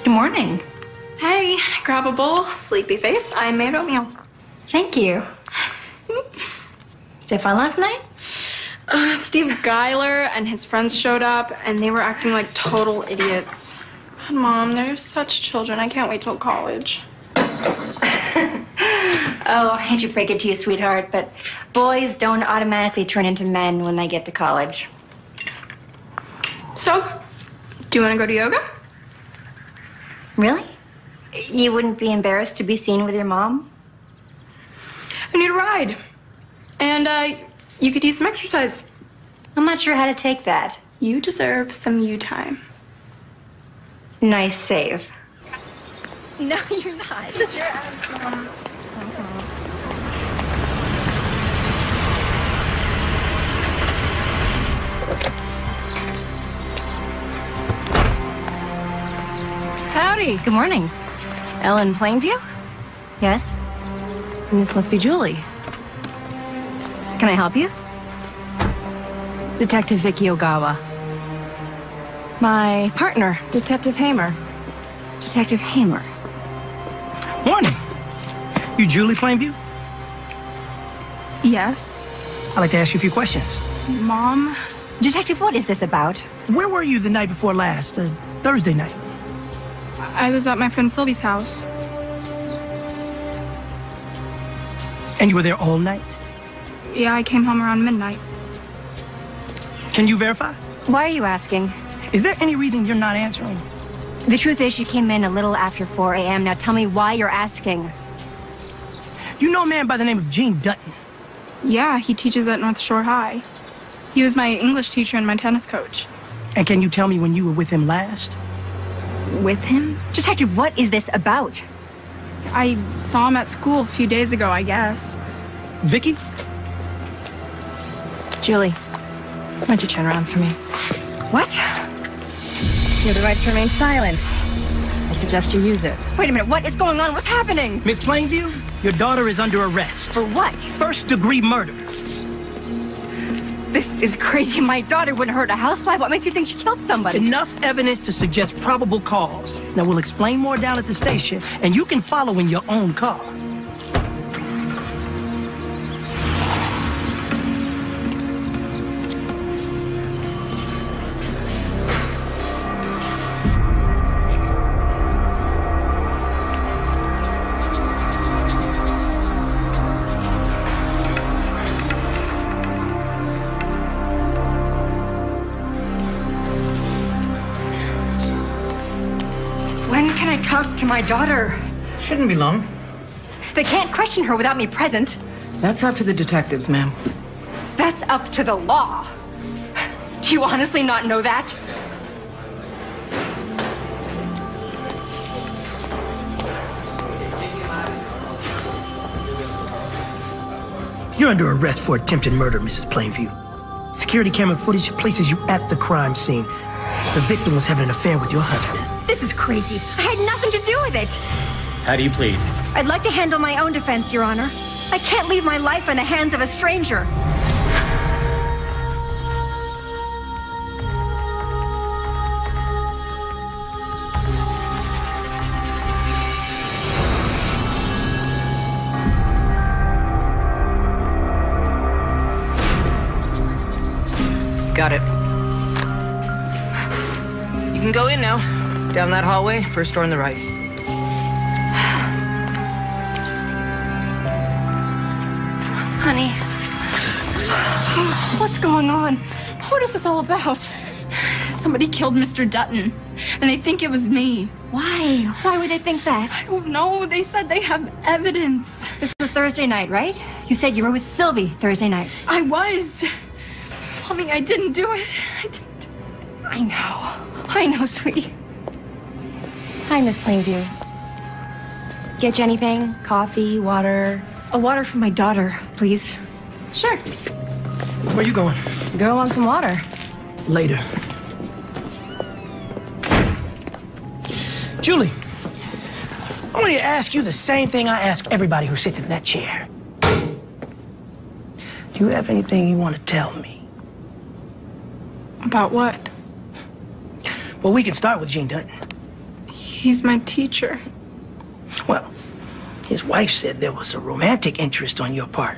Good morning. Hey, grab a bowl, sleepy face. I made oatmeal. Thank you. Did you have fun last night? Steve Geiler and his friends showed up, and they were acting like total idiots. God, Mom, they're such children. I can't wait till college. Oh, I hate to break it to you, sweetheart, but boys don't automatically turn into men when they get to college. So, do you want to go to yoga? Really? You wouldn't be embarrassed to be seen with your mom? I need a ride. And, you could use some exercise. I'm not sure how to take that. You deserve some you time. Nice save. No, you're not. Sit your ass, Mom. Howdy. Good morning. Ellen Plainview? Yes? And this must be Julie. Can I help you? Detective Vicky Ogawa. My partner, Detective Hamer. Detective Hamer. Morning. You Julie Plainview? Yes. I'd like to ask you a few questions. Mom? Detective, what is this about? Where were you the night before last? Thursday night? I was at my friend Sylvie's house. And you were there all night? Yeah, I came home around midnight. Can you verify? Why are you asking? Is there any reason you're not answering? The truth is, you came in a little after 4 a.m. Now tell me why you're asking. You know a man by the name of Gene Dutton? Yeah, he teaches at North Shore High. He was my English teacher and my tennis coach. And can you tell me when you were with him last? With him? Detective, what is this about? I saw him at school a few days ago, I guess. Vicky? Julie, why don't you turn around for me? What? You have the right to remain silent. I suggest you use it. Wait a minute, what is going on? What's happening? Miss Plainview, your daughter is under arrest. For what? First-degree murder. This is crazy. My daughter wouldn't hurt a housefly. What makes you think she killed somebody? Enough evidence to suggest probable cause. Now, we'll explain more down at the station, and you can follow in your own car. When can I talk to my daughter? Shouldn't be long. They can't question her without me present. That's up to the detectives, ma'am. That's up to the law. Do you honestly not know that? You're under arrest for attempted murder, Mrs. Plainview. Security camera footage places you at the crime scene. The victim was having an affair with your husband. This is crazy. I had nothing to do with it. How do you plead? I'd like to handle my own defense, Your Honor. I can't leave my life in the hands of a stranger. Got it. You can go in now. Down that hallway, first door on the right. Honey, what's going on? What is this all about? Somebody killed Mr. Dutton, and they think it was me. Why? Why would they think that? I don't know. They said they have evidence. This was Thursday night, right? You said you were with Sylvie Thursday night. I was. Mommy, I didn't do it. I didn't. I know, sweetie. Hi, Miss Plainview. Get you anything? Coffee, water? A water for my daughter, please. Sure. Where you going? Girl wants some water. Later. Julie, I want to ask you the same thing I ask everybody who sits in that chair. Do you have anything you want to tell me? About what? Well, we can start with Gene Dutton. He's my teacher. Well, his wife said there was a romantic interest on your part,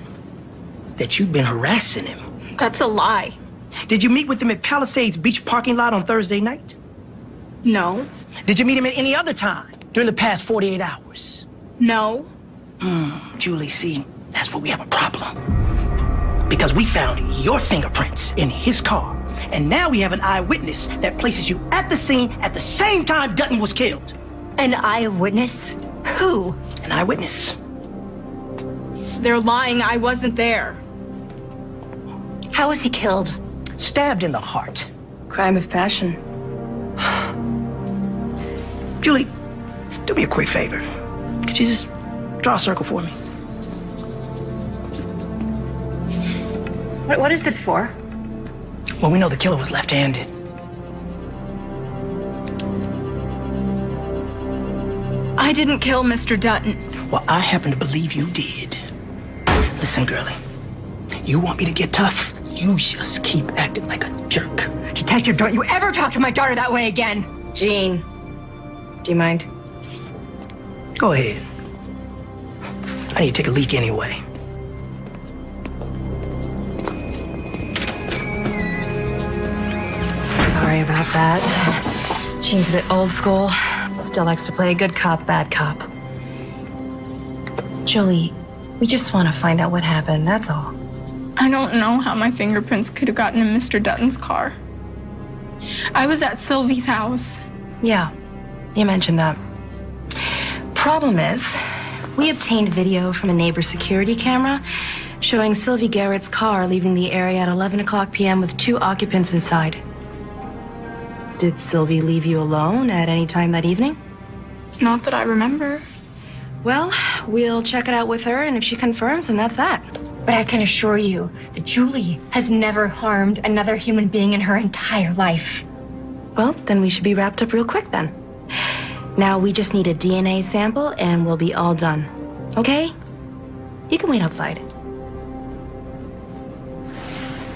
that you'd been harassing him. That's a lie. Did you meet with him at Palisades Beach parking lot on Thursday night? No. Did you meet him at any other time during the past 48 hours? No. Julie, see, that's where we have a problem. Because we found your fingerprints in his car, and now we have an eyewitness that places you at the scene at the same time Dutton was killed. An eyewitness? Who? An eyewitness. They're lying. I wasn't there. How was he killed? Stabbed in the heart. Crime of passion. Julie, do me a quick favor. Could you just draw a circle for me? What is this for? Well, we know the killer was left-handed. I didn't kill Mr. Dutton. Well, I happen to believe you did. Listen, girlie, you want me to get tough? You just keep acting like a jerk. Detective, don't you ever talk to my daughter that way again. Jean, do you mind? Go ahead. I need to take a leak anyway. Sorry about that. Jean's a bit old school. Still likes to play a good cop, bad cop. Julie, we just want to find out what happened, that's all. I don't know how my fingerprints could have gotten in Mr. Dutton's car. I was at Sylvie's house. Yeah, you mentioned that. Problem is, we obtained video from a neighbor's security camera showing Sylvie Garrett's car leaving the area at 11 o'clock p.m. with 2 occupants inside. Did Sylvie leave you alone at any time that evening? Not that I remember. Well, we'll check it out with her, and if she confirms, then that's that. But I can assure you that Julie has never harmed another human being in her entire life. Well, then we should be wrapped up real quick then. Now we just need a DNA sample and we'll be all done. Okay? You can wait outside.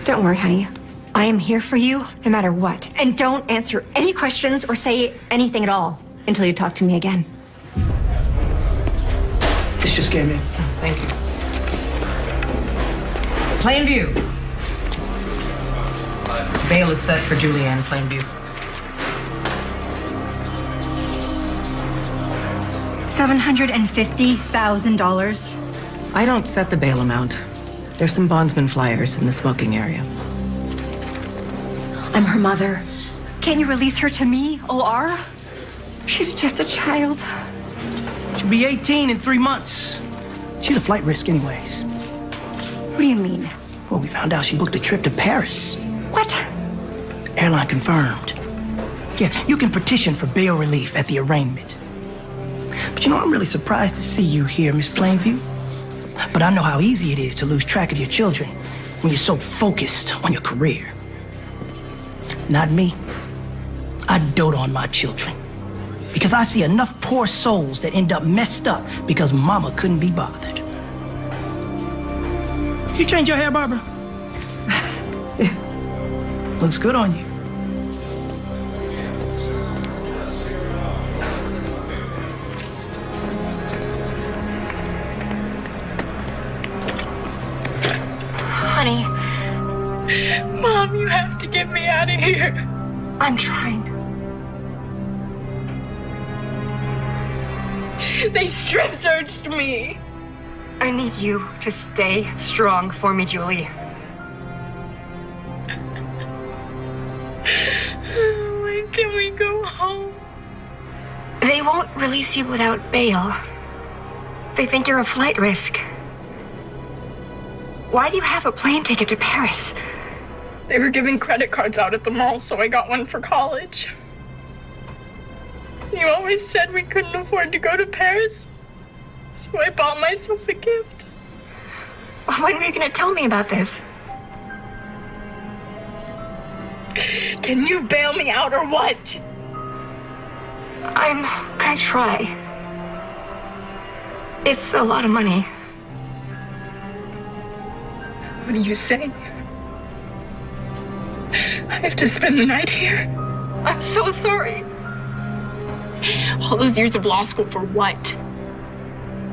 Don't worry, honey. I am here for you no matter what. And don't answer any questions or say anything at all until you talk to me again. This just came in. Thank you. Plainview. Bail is set for Julianne Plainview. $750,000. I don't set the bail amount. There's some bondsman flyers in the smoking area. I'm her mother. Can't you release her to me, OR? She's just a child. She'll be 18 in 3 months. She's a flight risk anyways. What do you mean? Well, we found out she booked a trip to Paris. What? Airline confirmed. Yeah, you can petition for bail relief at the arraignment. But you know, I'm really surprised to see you here, Miss Plainview. But I know how easy it is to lose track of your children when you're so focused on your career. Not me. I dote on my children. Because I see enough poor souls that end up messed up because mama couldn't be bothered. You change your hair, Barbara? Looks good on you. Honey, Mom, you have to get me out of here. I'm trying. They strip searched me. I need you to stay strong for me, Julie. When can we go home? They won't release you without bail. They think you're a flight risk. Why do you have a plane ticket to Paris? They were giving credit cards out at the mall, so I got one for college. You always said we couldn't afford to go to Paris, so I bought myself a gift. When were you going to tell me about this? Can you bail me out or what? I'm gonna try. It's a lot of money. What do you say? I have to spend the night here. I'm so sorry. All those years of law school for what?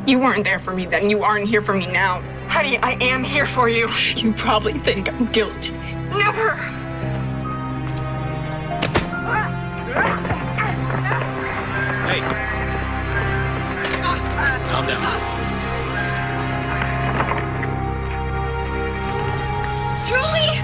You weren't there for me then. You aren't here for me now. Honey, I am here for you. You probably think I'm guilty. Never! Hey. Calm down. Julie!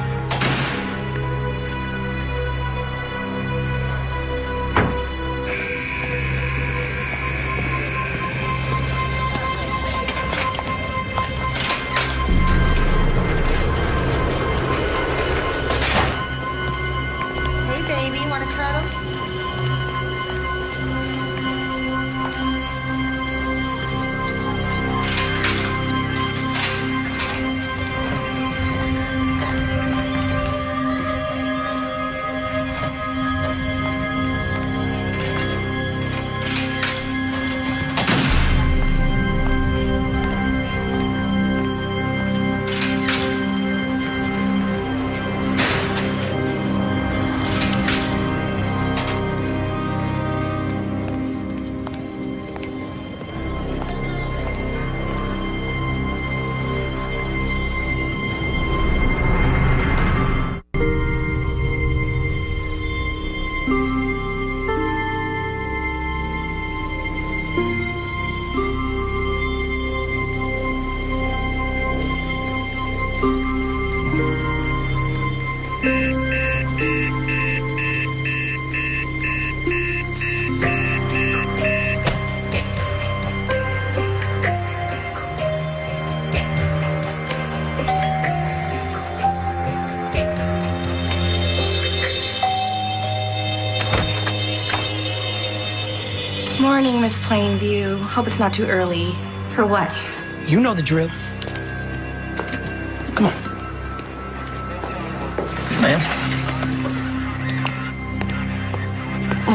Hey, baby, want to cuddle? Morning, Miss Plainview. Hope it's not too early. For what? You know the drill. Come on. Ma'am,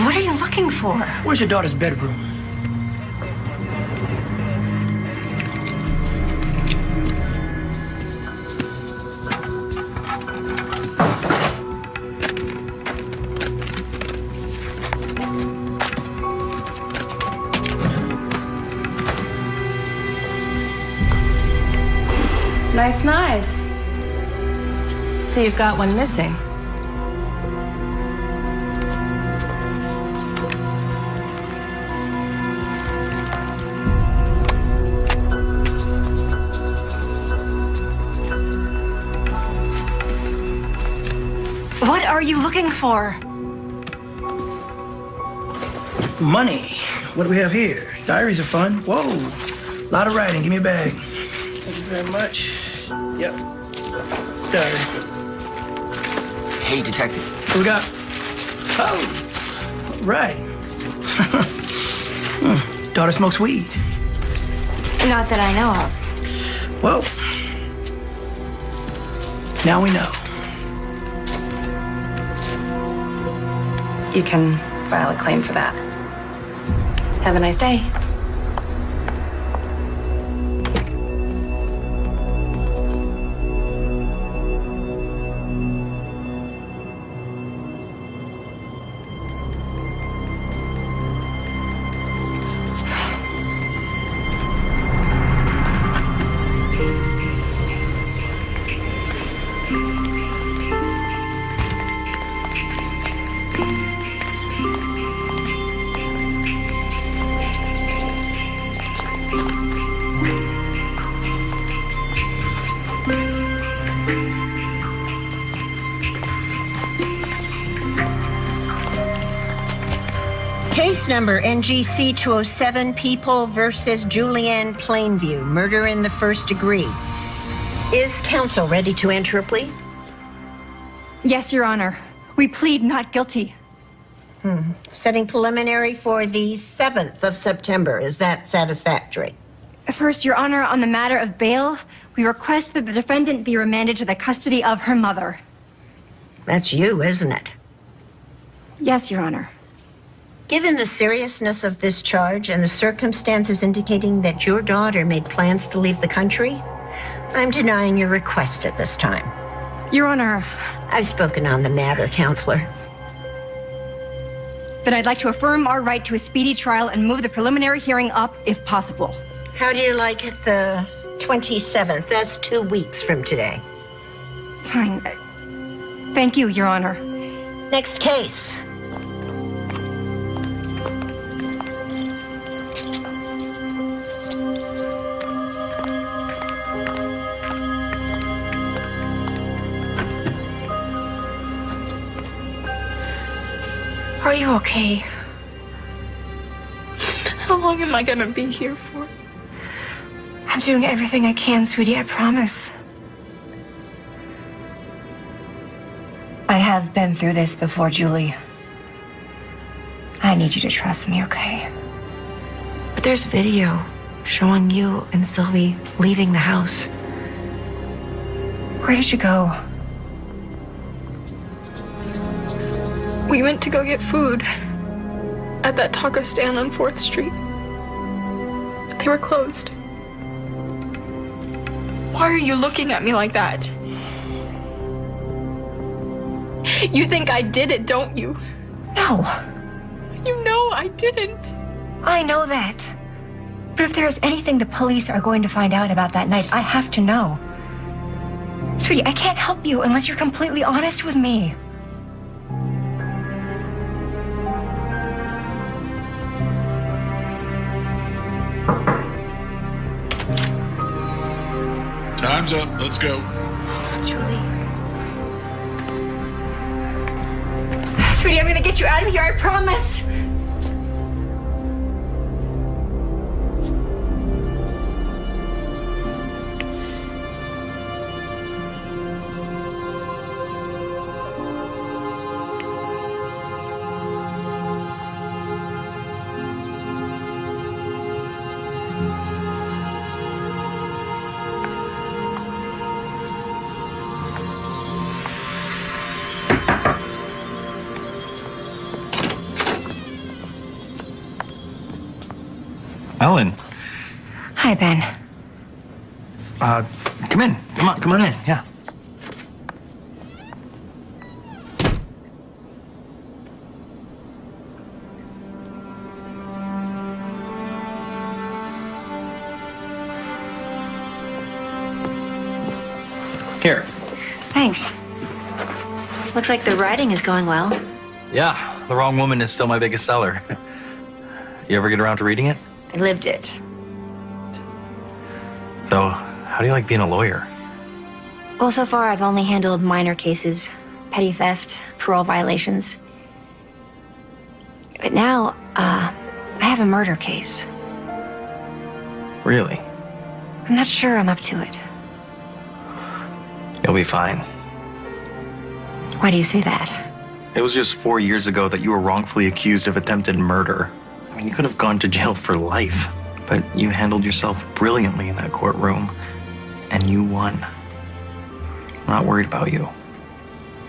What are you looking for? where's your daughter's bedroom? Nice knives. So you've got one missing. What are you looking for? Money. What do we have here? Diaries are fun. Whoa. A lot of writing. Give me a bag. Thank you very much. Yep. Diary. Hey, detective. What we got? Oh, right. Daughter smokes weed. Not that I know of. Well, now we know. You can file a claim for that. Have a nice day. Case number NGC 207, People versus Julianne Plainview, murder in the first degree. Is counsel ready to enter a plea? Yes, Your Honor. We plead not guilty. Setting preliminary for the 7th of September. Is that satisfactory? First, Your Honor, on the matter of bail, we request that the defendant be remanded to the custody of her mother. That's you, isn't it? Yes, Your Honor. Given the seriousness of this charge and the circumstances indicating that your daughter made plans to leave the country, I'm denying your request at this time. Your Honor, I've spoken on the matter, counselor. then I'd like to affirm our right to a speedy trial and move the preliminary hearing up if possible. How do you like it the 27th? That's 2 weeks from today. Fine. Thank you, Your Honor. Next case. Are you okay? How long am I gonna be here for? I'm doing everything I can, sweetie, I promise. I have been through this before, Julie. I need you to trust me, okay? But there's video showing you and Sylvie leaving the house. Where did you go? We went to go get food at that taco stand on 4th Street. They were closed. Why are you looking at me like that? You think I did it, don't you? No. You know I didn't. I know that. But if there's anything the police are going to find out about that night, I have to know. Sweetie, I can't help you unless you're completely honest with me. Time's up. Let's go. Julie. Sweetie, I'm gonna get you out of here, I promise. Ellen. Hi, Ben. Come in. Come on in. Yeah. Here. Thanks. Looks like the writing is going well. Yeah, The Wrong Woman is still my biggest seller. You ever get around to reading it? I lived it. So, how do you like being a lawyer? Well, so far I've only handled minor cases, petty theft, parole violations. But now, I have a murder case. Really? I'm not sure I'm up to it. You'll be fine. Why do you say that? It was just 4 years ago that you were wrongfully accused of attempted murder. I mean, you could have gone to jail for life, but you handled yourself brilliantly in that courtroom, and you won. I'm not worried about you.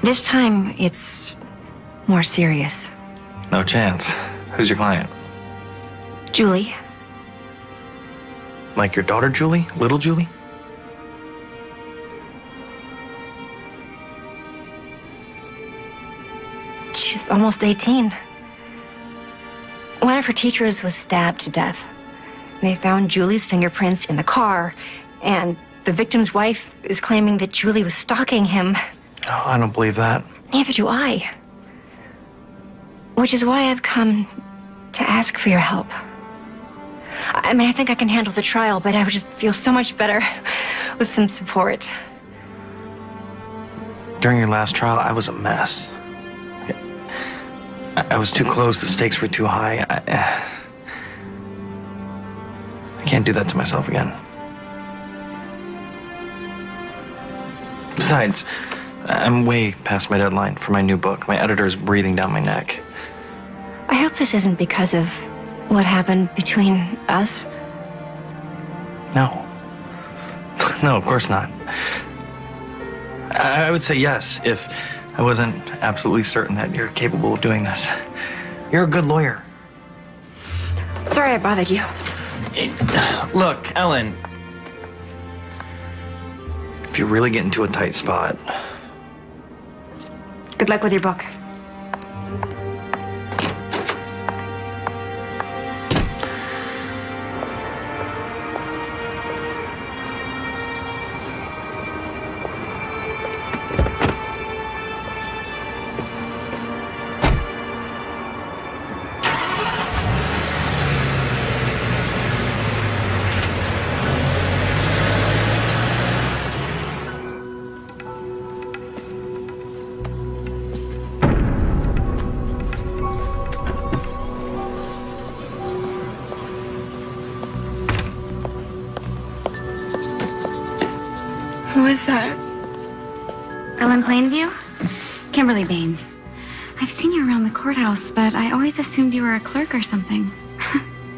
This time, it's more serious. No chance. Who's your client? Julie. Like your daughter, Julie? Little Julie? She's almost 18. One of her teachers was stabbed to death. They found Julie's fingerprints in the car, and the victim's wife is claiming that Julie was stalking him. Oh, I don't believe that. Neither do I. Which is why I've come to ask for your help. I mean, I think I can handle the trial, but I would just feel so much better with some support. During your last trial, I was a mess. I was too close, the stakes were too high. I can't do that to myself again. Besides, I'm way past my deadline for my new book. My editor's breathing down my neck. I hope this isn't because of what happened between us. No. No, of course not. I would say yes if I wasn't absolutely certain that you're capable of doing this. You're a good lawyer. Sorry I bothered you. Look, Ellen. If you really get into a tight spot. Good luck with your book. Who is that? Ellen Plainview? Kimberly Baines. I've seen you around the courthouse, but I always assumed you were a clerk or something.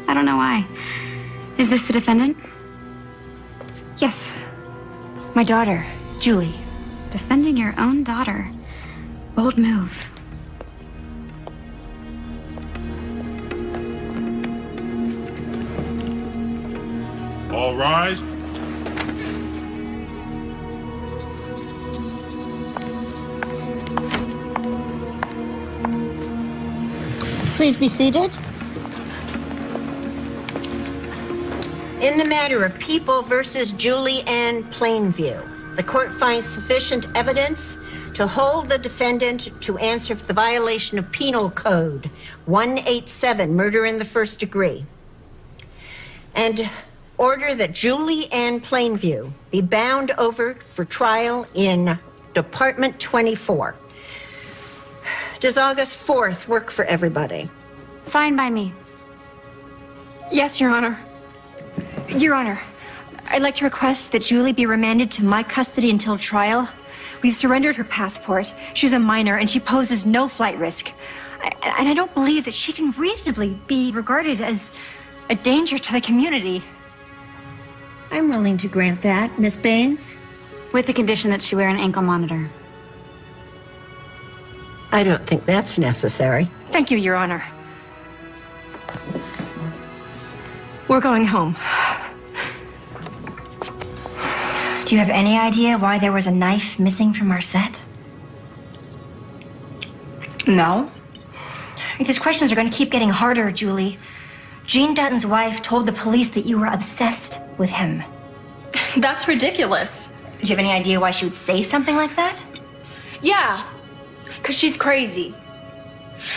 I don't know why. Is this the defendant? Yes. My daughter, Julie. Defending your own daughter. Bold move. All rise. Please be seated. In the matter of People versus Julie Ann Plainview, the court finds sufficient evidence to hold the defendant to answer for the violation of Penal Code 187, murder in the first degree, and order that Julie Ann Plainview be bound over for trial in Department 24. Does August 4th work for everybody? Fine by me. Yes, Your Honor. Your Honor, I'd like to request that Julie be remanded to my custody until trial. We've surrendered her passport. She's a minor and she poses no flight risk. And I don't believe that she can reasonably be regarded as a danger to the community. I'm willing to grant that, Miss Baines. With the condition that she wear an ankle monitor. I don't think that's necessary. Thank you, Your Honor. We're going home. Do you have any idea why there was a knife missing from our set? No. These questions are going to keep getting harder, Julie. Jean Dutton's wife told the police that you were obsessed with him. That's ridiculous. Do you have any idea why she would say something like that? Yeah, because she's crazy.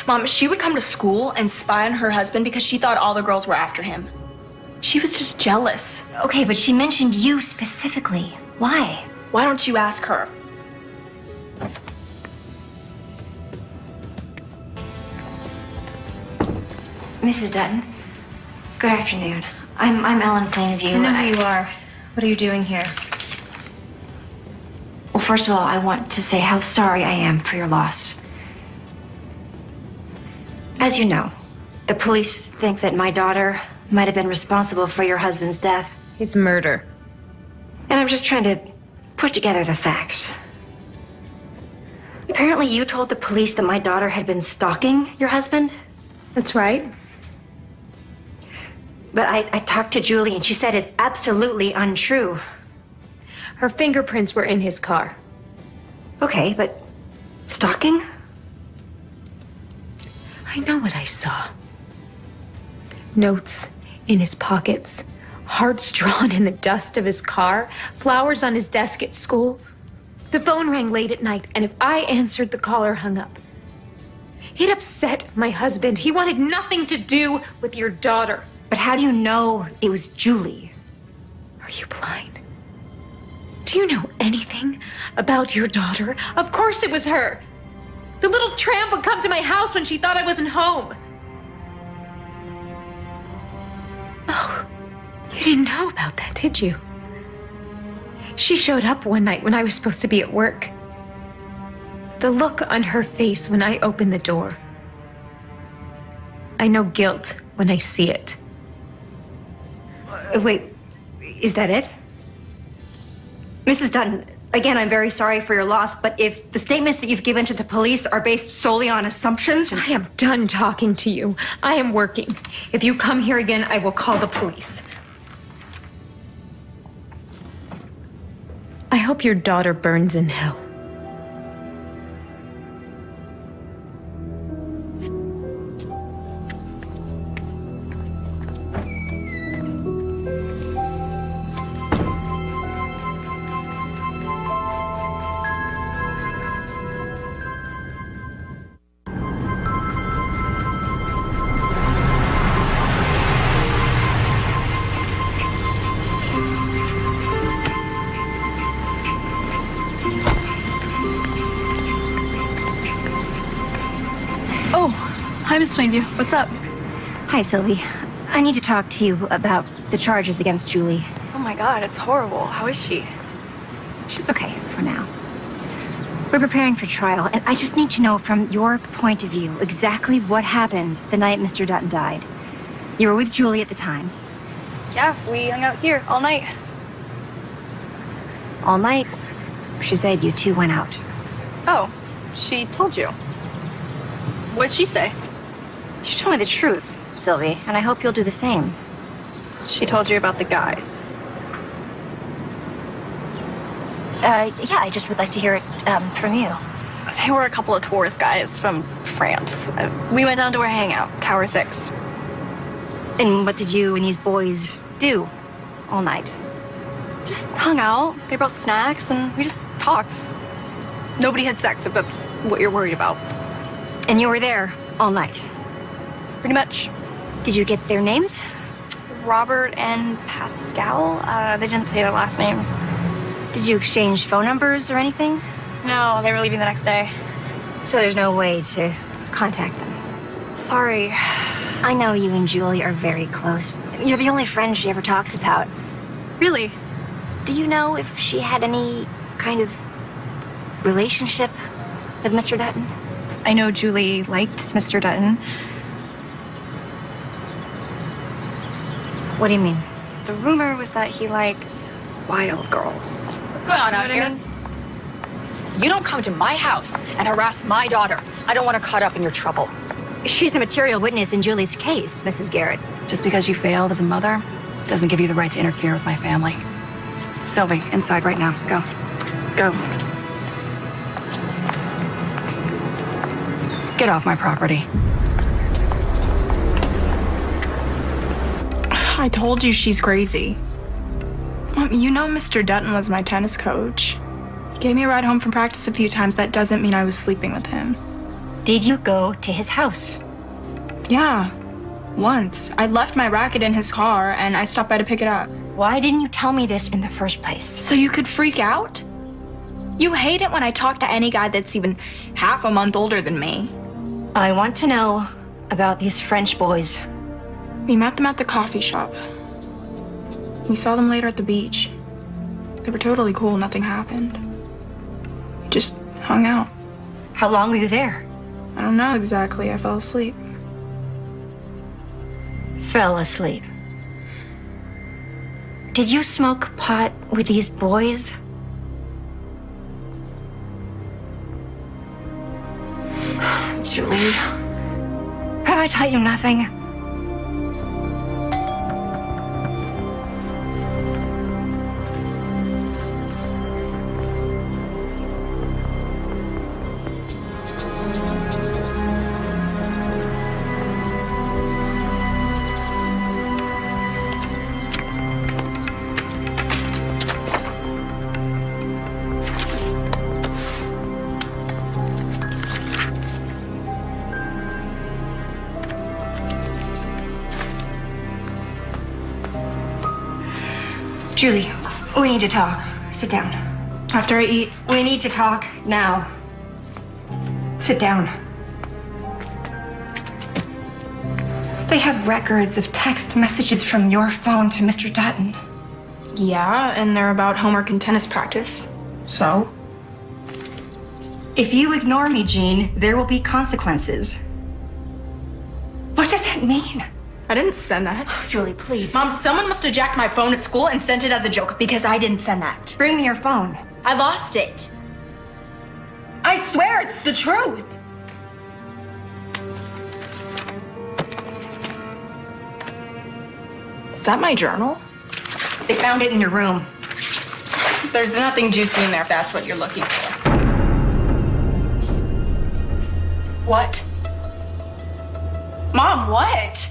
Mom, she would come to school and spy on her husband because she thought all the girls were after him. She was just jealous. Okay, but she mentioned you specifically. Why? Why don't you ask her? Mrs. Dutton, good afternoon. I'm Ellen Plainview. I know who you are. What are you doing here? Well, first of all, I want to say how sorry I am for your loss. As you know, the police think that my daughter might have been responsible for your husband's death. It's murder. And I'm just trying to put together the facts. Apparently, you told the police that my daughter had been stalking your husband. That's right. But I talked to Julie and she said it's absolutely untrue. Her fingerprints were in his car. Okay, but stalking? I know what I saw. Notes in his pockets, hearts drawn in the dust of his car, flowers on his desk at school. The phone rang late at night, and if I answered, the caller hung up. It upset my husband. He wanted nothing to do with your daughter. But how do you know it was Julie? Are you blind? Do you know anything about your daughter? Of course it was her. The little tramp would come to my house when she thought I wasn't home. Oh, you didn't know about that, did you? She showed up one night when I was supposed to be at work. The look on her face when I opened the door. I know guilt when I see it. Wait, is that it? Mrs. Dutton, again, I'm very sorry for your loss, but if the statements that you've given to the police are based solely on assumptions... I am done talking to you. I am working. If you come here again, I will call the police. I hope your daughter burns in hell. Hi, Miss Plainview. What's up? Hi, Sylvie. I need to talk to you about the charges against Julie. Oh my God, it's horrible. How is she? She's okay for now. We're preparing for trial, and I just need to know from your point of view exactly what happened the night Mr. Dutton died. You were with Julie at the time. Yeah, we hung out here all night. All night, she said you two went out. Oh, she told you. What'd she say? She told me the truth, Sylvie, and I hope you'll do the same. She told you about the guys. Yeah, I just would like to hear it from you. They were a couple of tourist guys from France. We went down to our hangout, Tower 6. And what did you and these boys do all night? Just hung out. They brought snacks, and we just talked. Nobody had sex, if that's what you're worried about. And you were there all night? Pretty much. Did you get their names? Robert and Pascal. They didn't say their last names. Did you exchange phone numbers or anything? No, they were leaving the next day. So there's no way to contact them? Sorry. I know you and Julie are very close. You're the only friend she ever talks about. Really? Do you know if she had any kind of relationship with Mr. Dutton? I know Julie liked Mr. Dutton. What do you mean? The rumor was that he liked wild girls. What's going on out here? You don't come to my house and harass my daughter. I don't want her caught up in your trouble. She's a material witness in Julie's case, Mrs. Garrett. Just because you failed as a mother doesn't give you the right to interfere with my family. Sylvie, inside right now. Go. Go. Get off my property. I told you she's crazy. You know Mr. Dutton was my tennis coach. He gave me a ride home from practice a few times. That doesn't mean I was sleeping with him. Did you go to his house? Yeah, once. I left my racket in his car and I stopped by to pick it up. Why didn't you tell me this in the first place? So you could freak out? You hate it when I talk to any guy that's even half a month older than me. I want to know about these French boys. We met them at the coffee shop. We saw them later at the beach. They were totally cool, nothing happened. We just hung out. How long were you there? I don't know exactly. I fell asleep. Fell asleep. Did you smoke pot with these boys? Julie, have I taught you nothing? Julie, we need to talk. Sit down. After I eat. We need to talk now. Sit down. They have records of text messages from your phone to Mr. Dutton. Yeah, and they're about homework and tennis practice. So? If you ignore me, Jean, there will be consequences. What does that mean? I didn't send that. Oh, Julie, please. Mom, someone must have jacked my phone at school and sent it as a joke because I didn't send that. Bring me your phone. I lost it. I swear it's the truth. Is that my journal? They found it in your room. There's nothing juicy in there if that's what you're looking for. What? Mom, what?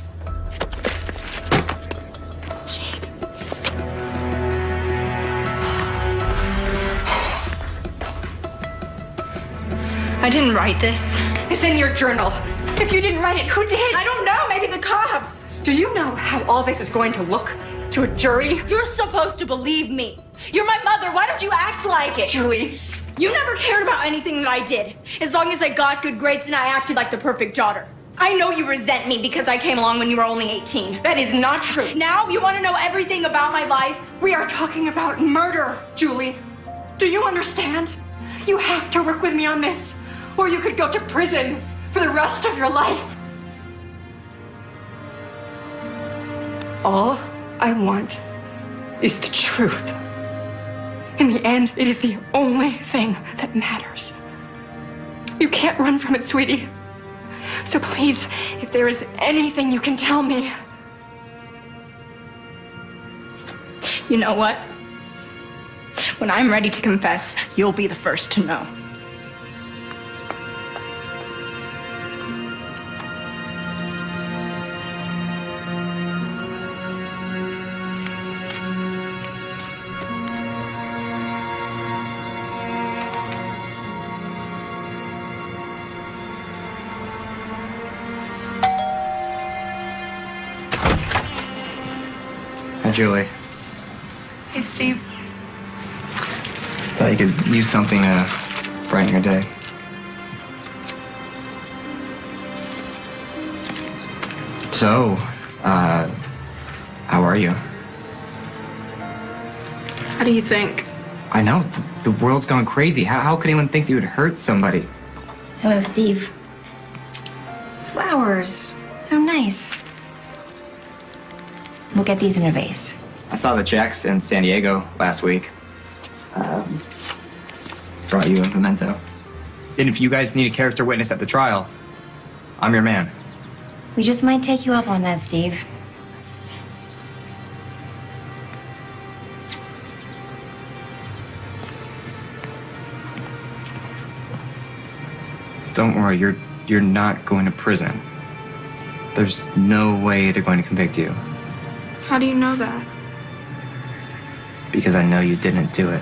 I didn't write this. It's in your journal. If you didn't write it, who did? I don't know. Maybe the cops. Do you know how all this is going to look to a jury? You're supposed to believe me. You're my mother. Why don't you act like it? Julie. You never cared about anything that I did. As long as I got good grades and I acted like the perfect daughter. I know you resent me because I came along when you were only 18. That is not true. Now you want to know everything about my life? We are talking about murder, Julie. Do you understand? You have to work with me on this, or you could go to prison for the rest of your life. All I want is the truth. In the end, it is the only thing that matters. You can't run from it, sweetie. So please, if there is anything you can tell me. You know what? When I'm ready to confess, you'll be the first to know. Hi, Julie. Hey, Steve. Thought you could use something to brighten your day. So, how are you? How do you think? I know, the world's gone crazy. How could anyone think that you would hurt somebody? Hello, Steve. Flowers. How nice. We'll get these in a vase. I saw the checks in San Diego last week. Brought you a memento. And if you guys need a character witness at the trial, I'm your man. We just might take you up on that, Steve. Don't worry, you're not going to prison. There's no way they're going to convict you. How do you know that? Because I know you didn't do it.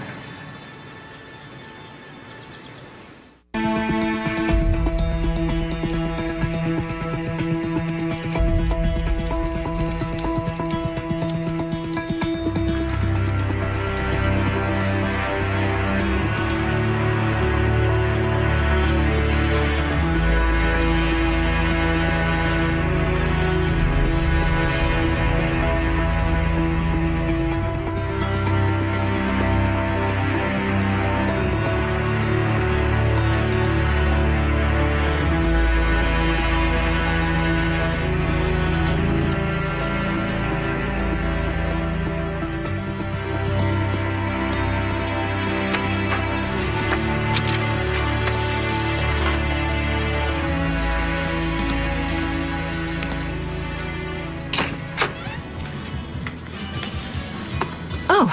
Oh,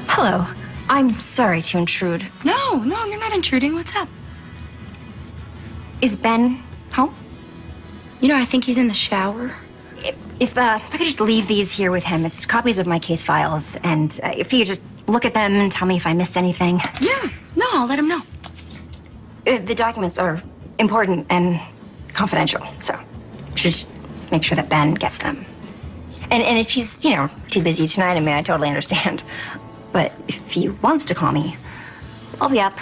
hello. I'm sorry to intrude. No, you're not intruding. What's up? Is Ben home? You know, I think he's in the shower. If I could just leave these here with him, it's copies of my case files, and if he could just look at them and tell me if I missed anything. Yeah, no, I'll let him know. The documents are important and confidential, so just make sure that Ben gets them. And if he's, too busy tonight, I mean, I totally understand. But if he wants to call me, I'll be up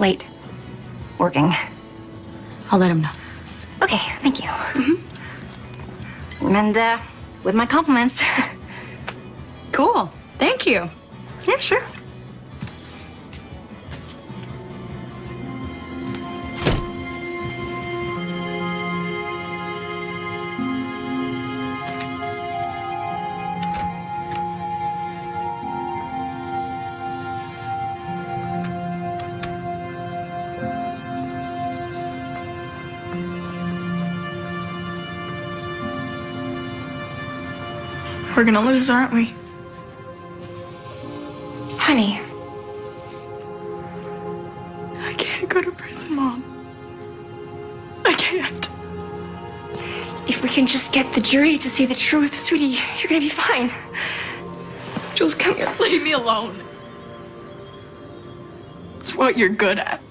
late, working. I'll let him know. Okay, thank you. And with my compliments. Cool. Thank you. Yeah, sure. We're gonna lose, aren't we? Honey. I can't go to prison, Mom. I can't. If we can just get the jury to see the truth, sweetie, you're gonna be fine. Jules, come here. Leave me alone. It's what you're good at.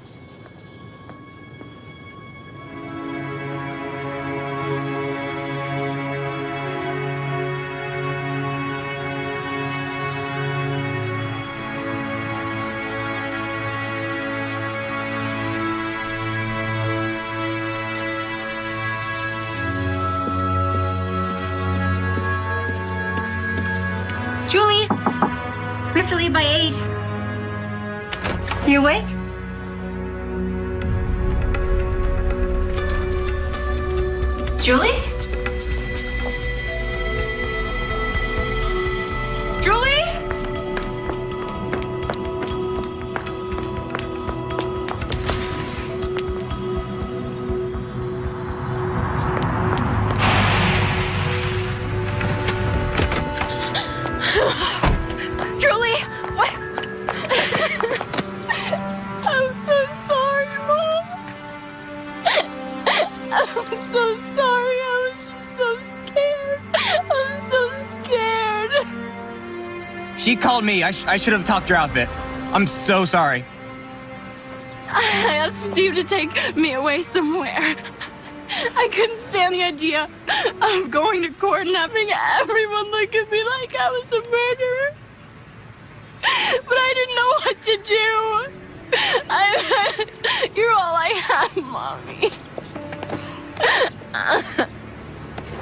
Julie, we have to leave by 8. You awake? Julie? Julie? Julie! What? I'm so sorry, Mom. I'm so sorry. I was just so scared. I'm so scared. She called me. I should have talked her out of it. I'm so sorry. I asked Steve to take me away somewhere. I couldn't stand the idea of going to court and having everyone look at me like I was a murderer. But I didn't know what to do. You're all I have, Mommy.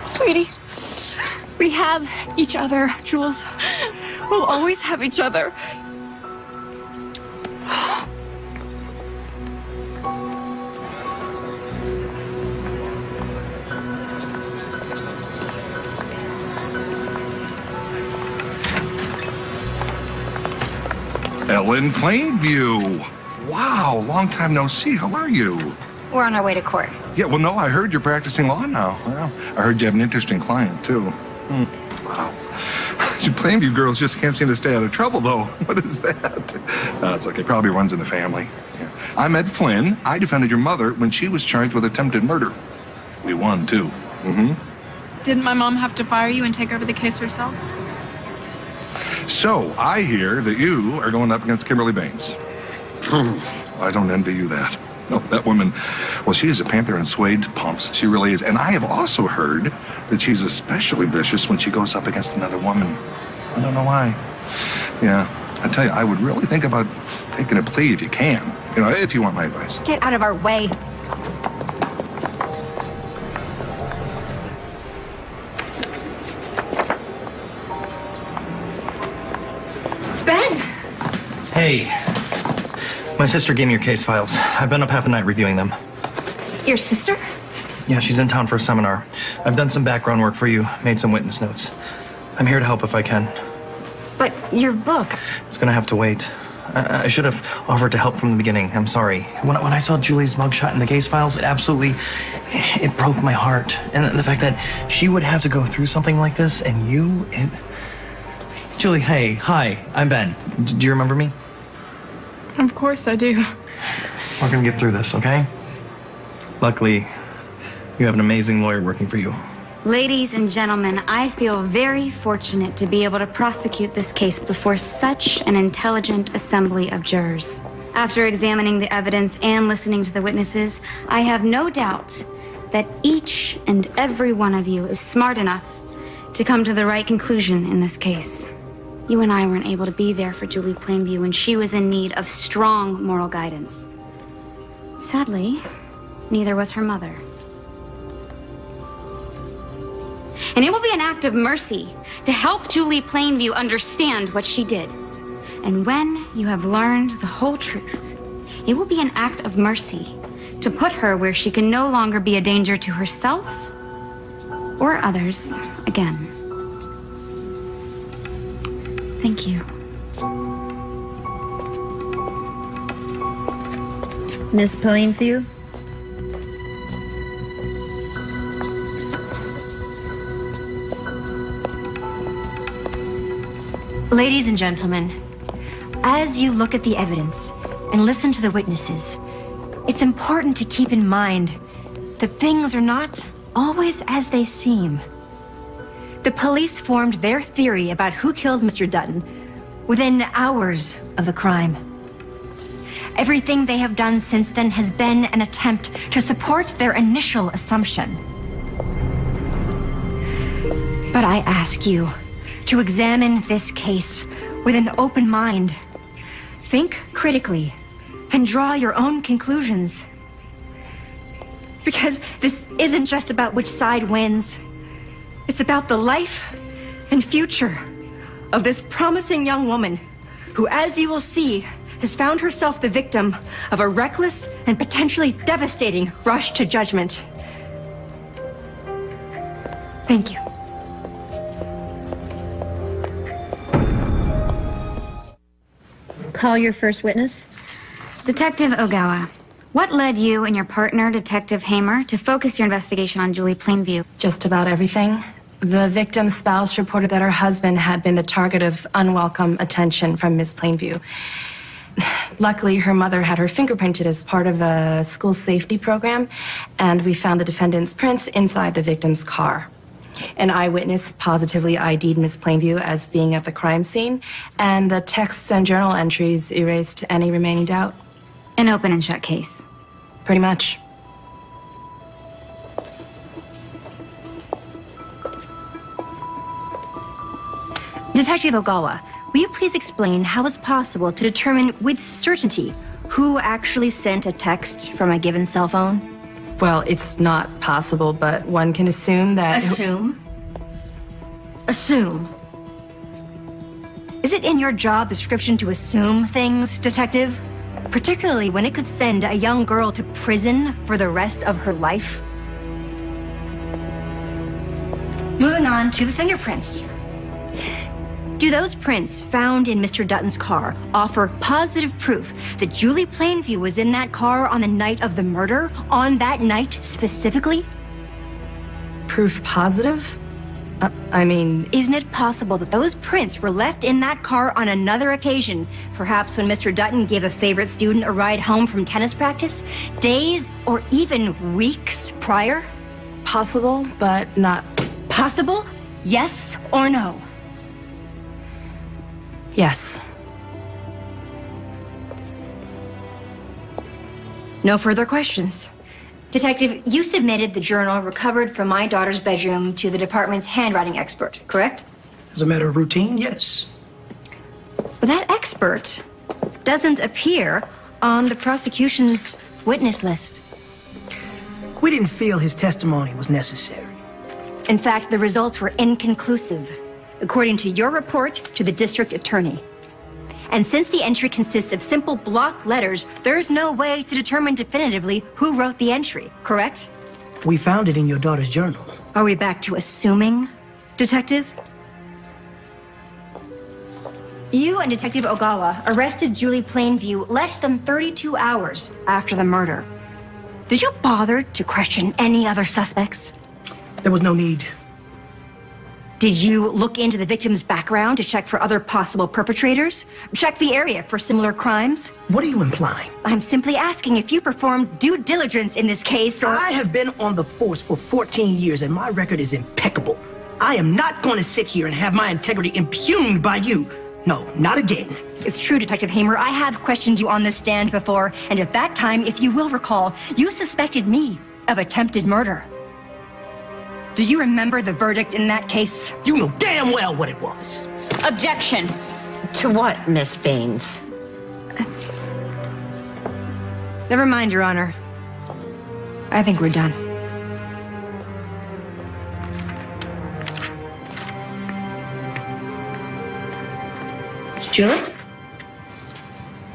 Sweetie, we have each other, Jules. We'll always have each other. Ellen Plainview. Wow, long time no see. How are you? We're on our way to court. Yeah, well, no, I heard you're practicing law now. Well, I heard you have an interesting client, too. Wow. You Plainview girls just can't seem to stay out of trouble, though. What is that? It's okay. Probably runs in the family. Yeah. I'm Ed Flynn. I defended your mother when she was charged with attempted murder. We won, too. Didn't my mom have to fire you and take over the case herself? So, I hear that you are going up against Kimberly Baines. I don't envy you that. No, that woman, well, she is a panther in suede pumps. She really is. And I have also heard that she's especially vicious when she goes up against another woman. I don't know why. Yeah, I tell you, I would really think about taking a plea if you can. You know, if you want my advice. Get out of our way. Ben! Hey. My sister gave me your case files. I've been up half the night reviewing them. Your sister? Yeah, she's in town for a seminar. I've done some background work for you, made some witness notes. I'm here to help if I can. But your book... It's gonna have to wait. I should have offered to help from the beginning. I'm sorry. When I saw Julie's mugshot in the case files, it broke my heart. And the fact that she would have to go through something like this, and you... Julie, hey, hi, I'm Ben. Do you remember me? Of course I do. We're gonna get through this, okay? Luckily, you have an amazing lawyer working for you. Ladies and gentlemen, I feel very fortunate to be able to prosecute this case before such an intelligent assembly of jurors. After examining the evidence and listening to the witnesses, I have no doubt that each and every one of you is smart enough to come to the right conclusion in this case. You and I weren't able to be there for Julie Plainview when she was in need of strong moral guidance. Sadly, neither was her mother. And it will be an act of mercy to help Julie Plainview understand what she did. And when you have learned the whole truth, it will be an act of mercy to put her where she can no longer be a danger to herself or others again. Thank you. Miss Plainview? Ladies and gentlemen, as you look at the evidence and listen to the witnesses, it's important to keep in mind that things are not always as they seem. The police formed their theory about who killed Mr. Dutton within hours of the crime. Everything they have done since then has been an attempt to support their initial assumption. But I ask you to examine this case with an open mind. Think critically and draw your own conclusions. Because this isn't just about which side wins. It's about the life and future of this promising young woman who, as you will see, has found herself the victim of a reckless and potentially devastating rush to judgment. Thank you. Call your first witness. Detective Ogawa, what led you and your partner, Detective Hamer, to focus your investigation on Julie Plainview? Just about everything. The victim's spouse reported that her husband had been the target of unwelcome attention from Miss Plainview. Luckily, her mother had her fingerprinted as part of a school safety program, and we found the defendant's prints inside the victim's car. An eyewitness positively ID'd Miss Plainview as being at the crime scene, and the texts and journal entries erased any remaining doubt. An open and shut case. Pretty much. Detective Ogawa, will you please explain how it's possible to determine with certainty who actually sent a text from a given cell phone? Well, it's not possible, but one can assume that... Assume? Assume? Is it in your job description to assume things, Detective? Particularly when it could send a young girl to prison for the rest of her life? Moving on to the fingerprints. Do those prints found in Mr. Dutton's car offer positive proof that Julie Plainview was in that car on the night of the murder? On that night specifically? Proof positive? I mean... Isn't it possible that those prints were left in that car on another occasion? Perhaps when Mr. Dutton gave a favorite student a ride home from tennis practice? Days or even weeks prior? Possible, but not... Possible? Yes or no? Yes. No further questions. Detective, you submitted the journal recovered from my daughter's bedroom to the department's handwriting expert, correct? As a matter of routine, yes. But that expert doesn't appear on the prosecution's witness list. We didn't feel his testimony was necessary. In fact, the results were inconclusive, according to your report to the district attorney. And since the entry consists of simple block letters, there's no way to determine definitively who wrote the entry, correct? We found it in your daughter's journal. Are we back to assuming, Detective? You and Detective Ogawa arrested Julie Plainview less than 32 hours after the murder. Did you bother to question any other suspects? There was no need. Did you look into the victim's background to check for other possible perpetrators? Check the area for similar crimes? What are you implying? I'm simply asking if you performed due diligence in this case, or... I have been on the force for 14 years, and my record is impeccable. I am not going to sit here and have my integrity impugned by you. No, not again. It's true, Detective Hamer. I have questioned you on this stand before, and at that time, if you will recall, you suspected me of attempted murder. Do you remember the verdict in that case? You know damn well what it was. Objection. To what, Miss Baines? Never mind, Your Honor. I think we're done. Julie?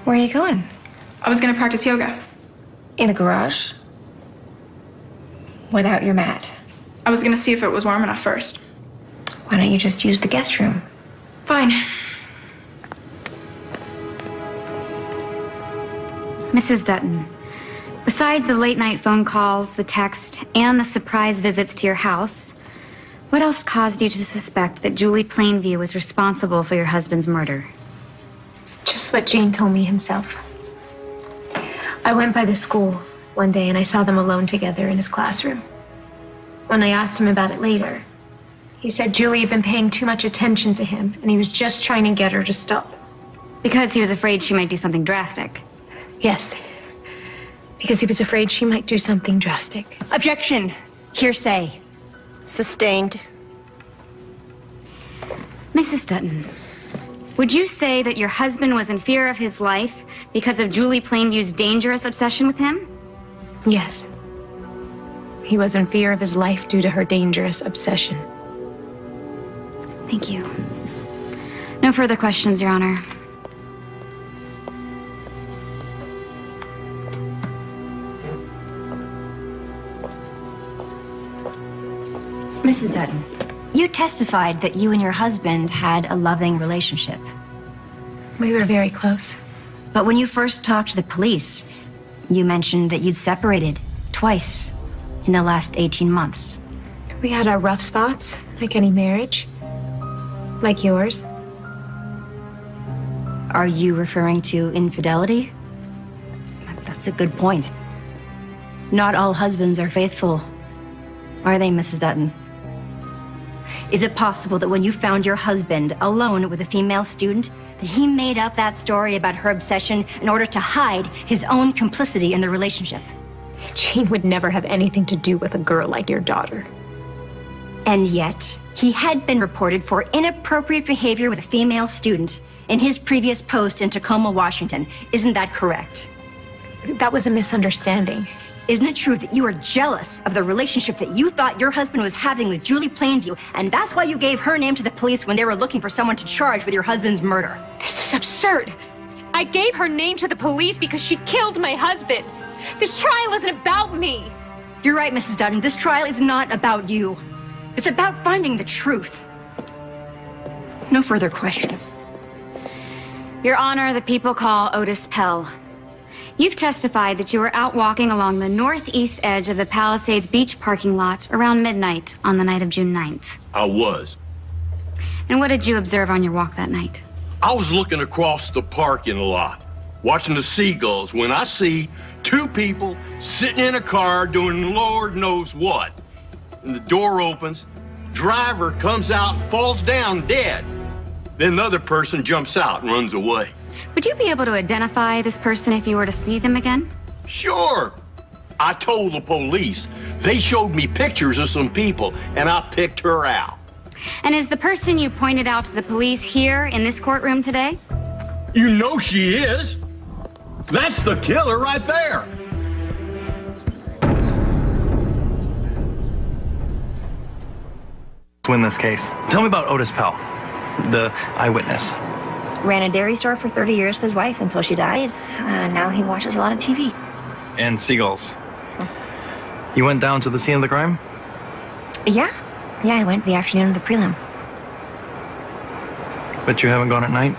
Where are you going? I was gonna practice yoga. In the garage? Without your mat? I was gonna see if it was warm enough first. Why don't you just use the guest room? Fine. Mrs. Dutton, besides the late-night phone calls, the text, and the surprise visits to your house, what else caused you to suspect that Julie Plainview was responsible for your husband's murder? Just what Gene told me himself. I went by the school one day and I saw them alone together in his classroom. When I asked him about it later, he said Julie had been paying too much attention to him and he was just trying to get her to stop. Because he was afraid she might do something drastic. Yes, because he was afraid she might do something drastic. Objection. Hearsay. Sustained. Mrs. Dutton, would you say that your husband was in fear of his life because of Julie Plainview's dangerous obsession with him? Yes. He was in fear of his life due to her dangerous obsession. Thank you. No further questions, Your Honor. Mrs. Dutton, you testified that you and your husband had a loving relationship. We were very close. But when you first talked to the police, you mentioned that you'd separated twice in the last 18 months. We had our rough spots, like any marriage. Like yours. Are you referring to infidelity? That's a good point. Not all husbands are faithful, are they, Mrs. Dutton? Is it possible that when you found your husband alone with a female student, that he made up that story about her obsession in order to hide his own complicity in the relationship? Jane would never have anything to do with a girl like your daughter. And yet, he had been reported for inappropriate behavior with a female student in his previous post in Tacoma, Washington. Isn't that correct? That was a misunderstanding. Isn't it true that you were jealous of the relationship that you thought your husband was having with Julie Plainview, and that's why you gave her name to the police when they were looking for someone to charge with your husband's murder? This is absurd. I gave her name to the police because she killed my husband. This trial isn't about me. You're right, Mrs. Dutton. This trial is not about you. It's about finding the truth. No further questions. Your Honor, the people call Otis Pell. You've testified that you were out walking along the northeast edge of the Palisades Beach parking lot around midnight on the night of June 9th. I was. And what did you observe on your walk that night? I was looking across the parking lot, watching the seagulls, when I see two people sitting in a car doing Lord knows what. And the door opens, driver comes out and falls down dead. Then the other person jumps out and runs away. Would you be able to identify this person if you were to see them again? Sure. I told the police. They showed me pictures of some people, and I picked her out. And is the person you pointed out to the police here in this courtroom today? You know she is. That's the killer right there. To win this case, tell me about Otis Pell, the eyewitness. Ran a dairy store for 30 years with his wife until she died. Now he watches a lot of TV. And seagulls. You went down to the scene of the crime? Yeah, I went the afternoon of the prelim. But you haven't gone at night?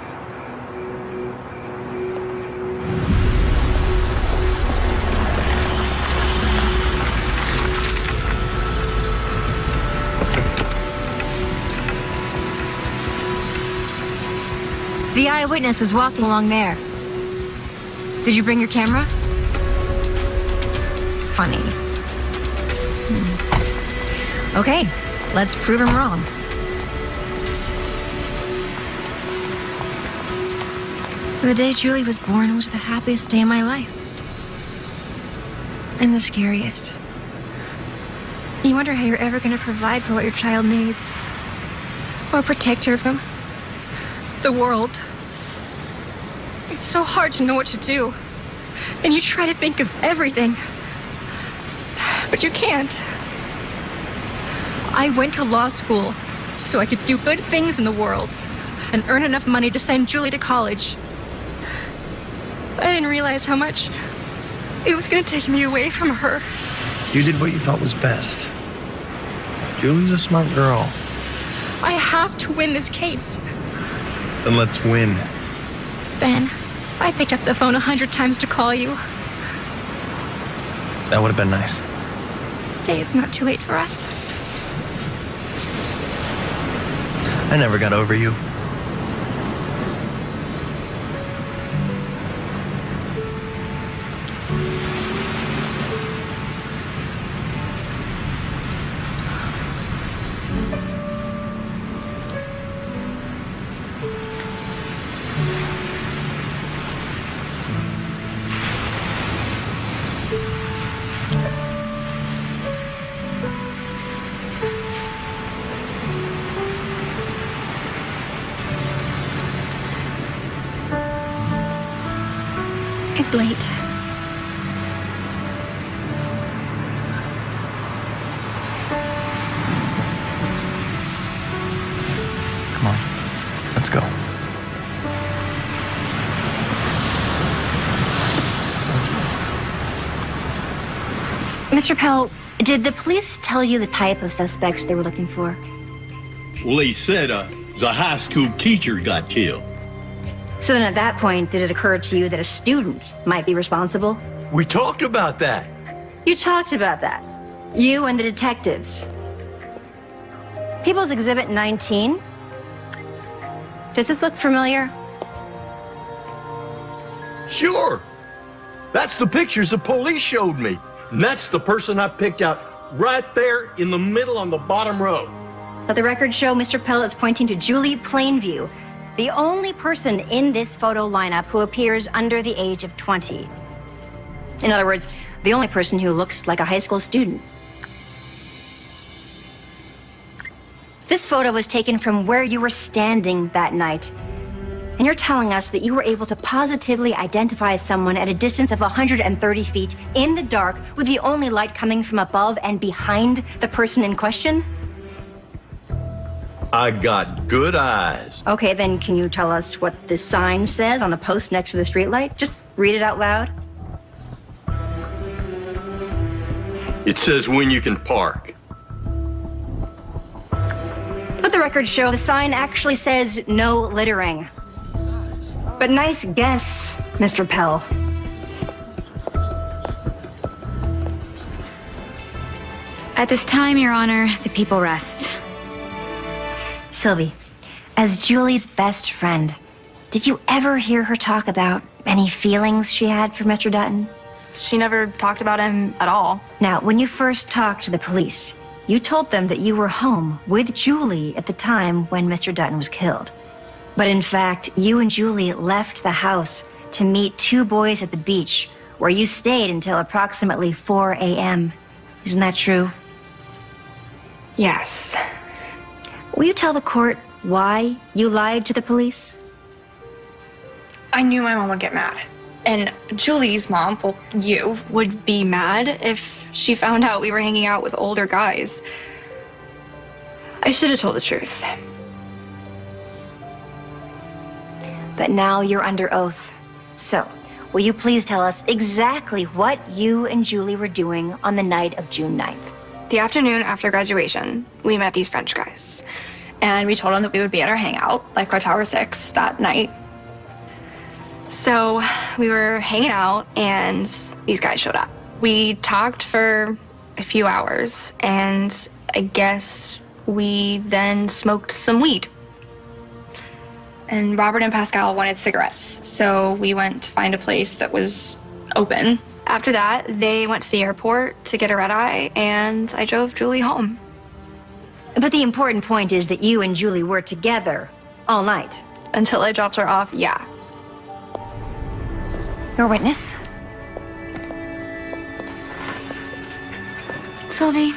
The eyewitness was walking along there. Did you bring your camera? Funny. Okay, let's prove him wrong. The day Julie was born was the happiest day of my life. And the scariest. You wonder how you're ever going to provide for what your child needs. Or protect her from the world. It's so hard to know what to do. And you try to think of everything. But you can't. I went to law school so I could do good things in the world and earn enough money to send Julie to college. I didn't realize how much it was going to take me away from her. You did what you thought was best. Julie's a smart girl. I have to win this case. Then let's win. Ben, I picked up the phone 100 times to call you. That would have been nice. Say it's not too late for us. I never got over you. It's late. Come on, let's go. Mr. Pell, Did the police tell you the type of suspects they were looking for? Well, they said the high school teacher got killed. So then at that point, did it occur to you that a student might be responsible? We talked about that. You talked about that. You and the detectives. People's Exhibit 19. Does this look familiar? Sure. That's the pictures the police showed me. And that's the person I picked out right there in the middle on the bottom row. But the records show Mr. Pell is pointing to Julie Plainview, the only person in this photo lineup who appears under the age of 20. In other words, the only person who looks like a high school student. This photo was taken from where you were standing that night. And you're telling us that you were able to positively identify someone at a distance of 130 feet in the dark with the only light coming from above and behind the person in question? I got good eyes. Okay, then can you tell us what the sign says on the post next to the streetlight? Just read it out loud. It says when you can park. But the records show the sign actually says no littering. But nice guess, Mr. Pell. At this time, Your Honor, the people rest. Sylvie, as Julie's best friend, did you ever hear her talk about any feelings she had for Mr. Dutton? She never talked about him at all. Now, when you first talked to the police, you told them that you were home with Julie at the time when Mr. Dutton was killed. But in fact, you and Julie left the house to meet two boys at the beach, where you stayed until approximately 4 a.m. Isn't that true? Yes. Will you tell the court why you lied to the police? I knew my mom would get mad. And Julie's mom, well, you, would be mad if she found out we were hanging out with older guys. I should have told the truth. But now you're under oath. So, will you please tell us exactly what you and Julie were doing on the night of June 9th? The afternoon after graduation, we met these French guys. And we told them that we would be at our hangout, like our Tower 6, that night. So we were hanging out, and these guys showed up. We talked for a few hours, and I guess we then smoked some weed. And Robert and Pascal wanted cigarettes, so we went to find a place that was open. After that, they went to the airport to get a red-eye, and I drove Julie home. But the important point is that you and Julie were together all night. Until I dropped her off, yeah. Your witness? Sylvie,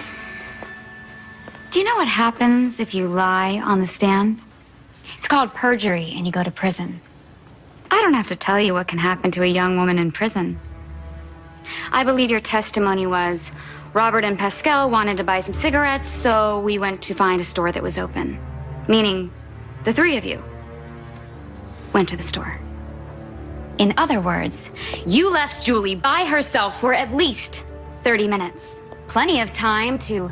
do you know what happens if you lie on the stand? It's called perjury, and you go to prison. I don't have to tell you what can happen to a young woman in prison. I believe your testimony was, Robert and Pascal wanted to buy some cigarettes, so we went to find a store that was open. Meaning, the three of you went to the store. In other words, you left Julie by herself for at least 30 minutes. Plenty of time to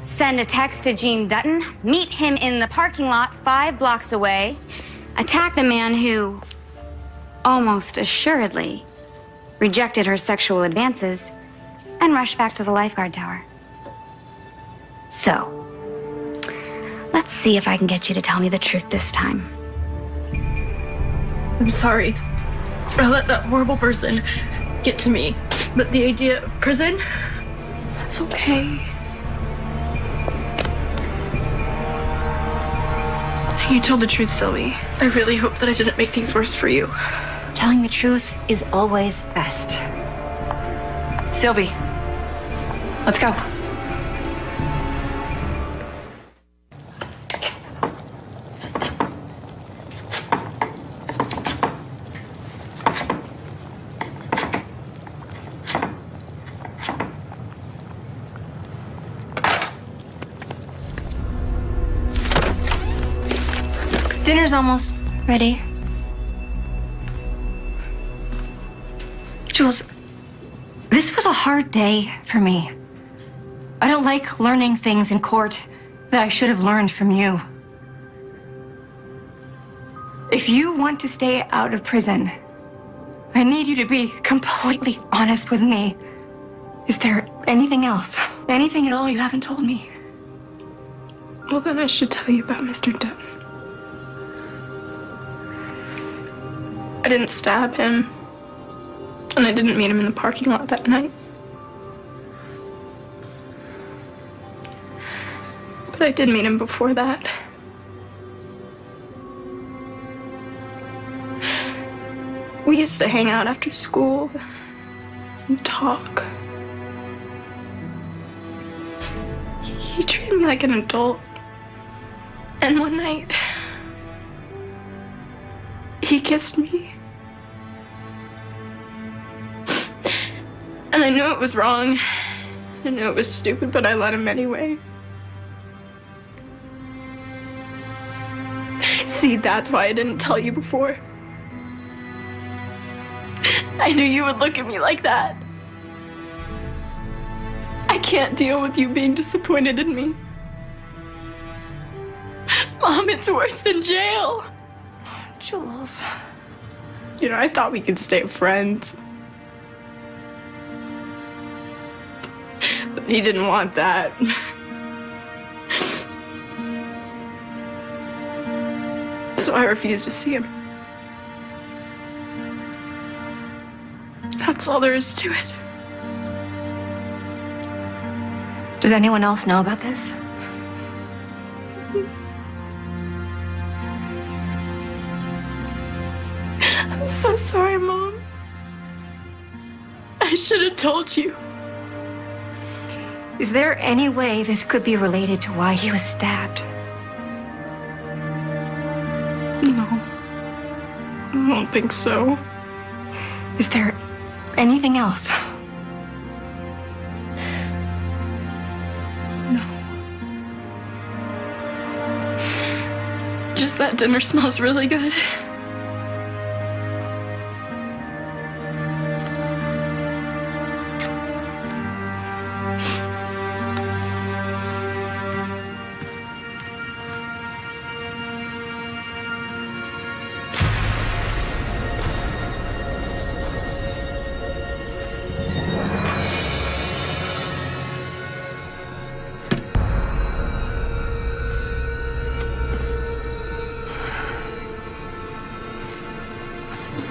send a text to Gene Dutton, meet him in the parking lot 5 blocks away, attack the man who almost assuredly rejected her sexual advances, and rush back to the lifeguard tower. So, let's see if I can get you to tell me the truth this time. I'm sorry. I let that horrible person get to me. But the idea of prison, that's okay. You told the truth, Sylvie. I really hope that I didn't make things worse for you. Telling the truth is always best. Sylvie, let's go. Dinner's almost ready. Jules, this was a hard day for me. I don't like learning things in court that I should have learned from you. If you want to stay out of prison, I need you to be completely honest with me. Is there anything else? Anything at all you haven't told me? Well, then I should tell you about Mr. Dutton. I didn't stab him, and I didn't meet him in the parking lot that night. But I did meet him before that. We used to hang out after school and talk. He treated me like an adult. And one night, he kissed me. And I knew it was wrong. I knew it was stupid, but I let him anyway. See, that's why I didn't tell you before. I knew you would look at me like that. I can't deal with you being disappointed in me. Mom, it's worse than jail. Jules. You know, I thought we could stay friends. But he didn't want that. So I refused to see him. That's all there is to it. Does anyone else know about this? I'm so sorry, Mom. I should have told you. Is there any way this could be related to why he was stabbed? No. I don't think so. Is there anything else? No. Just that dinner smells really good.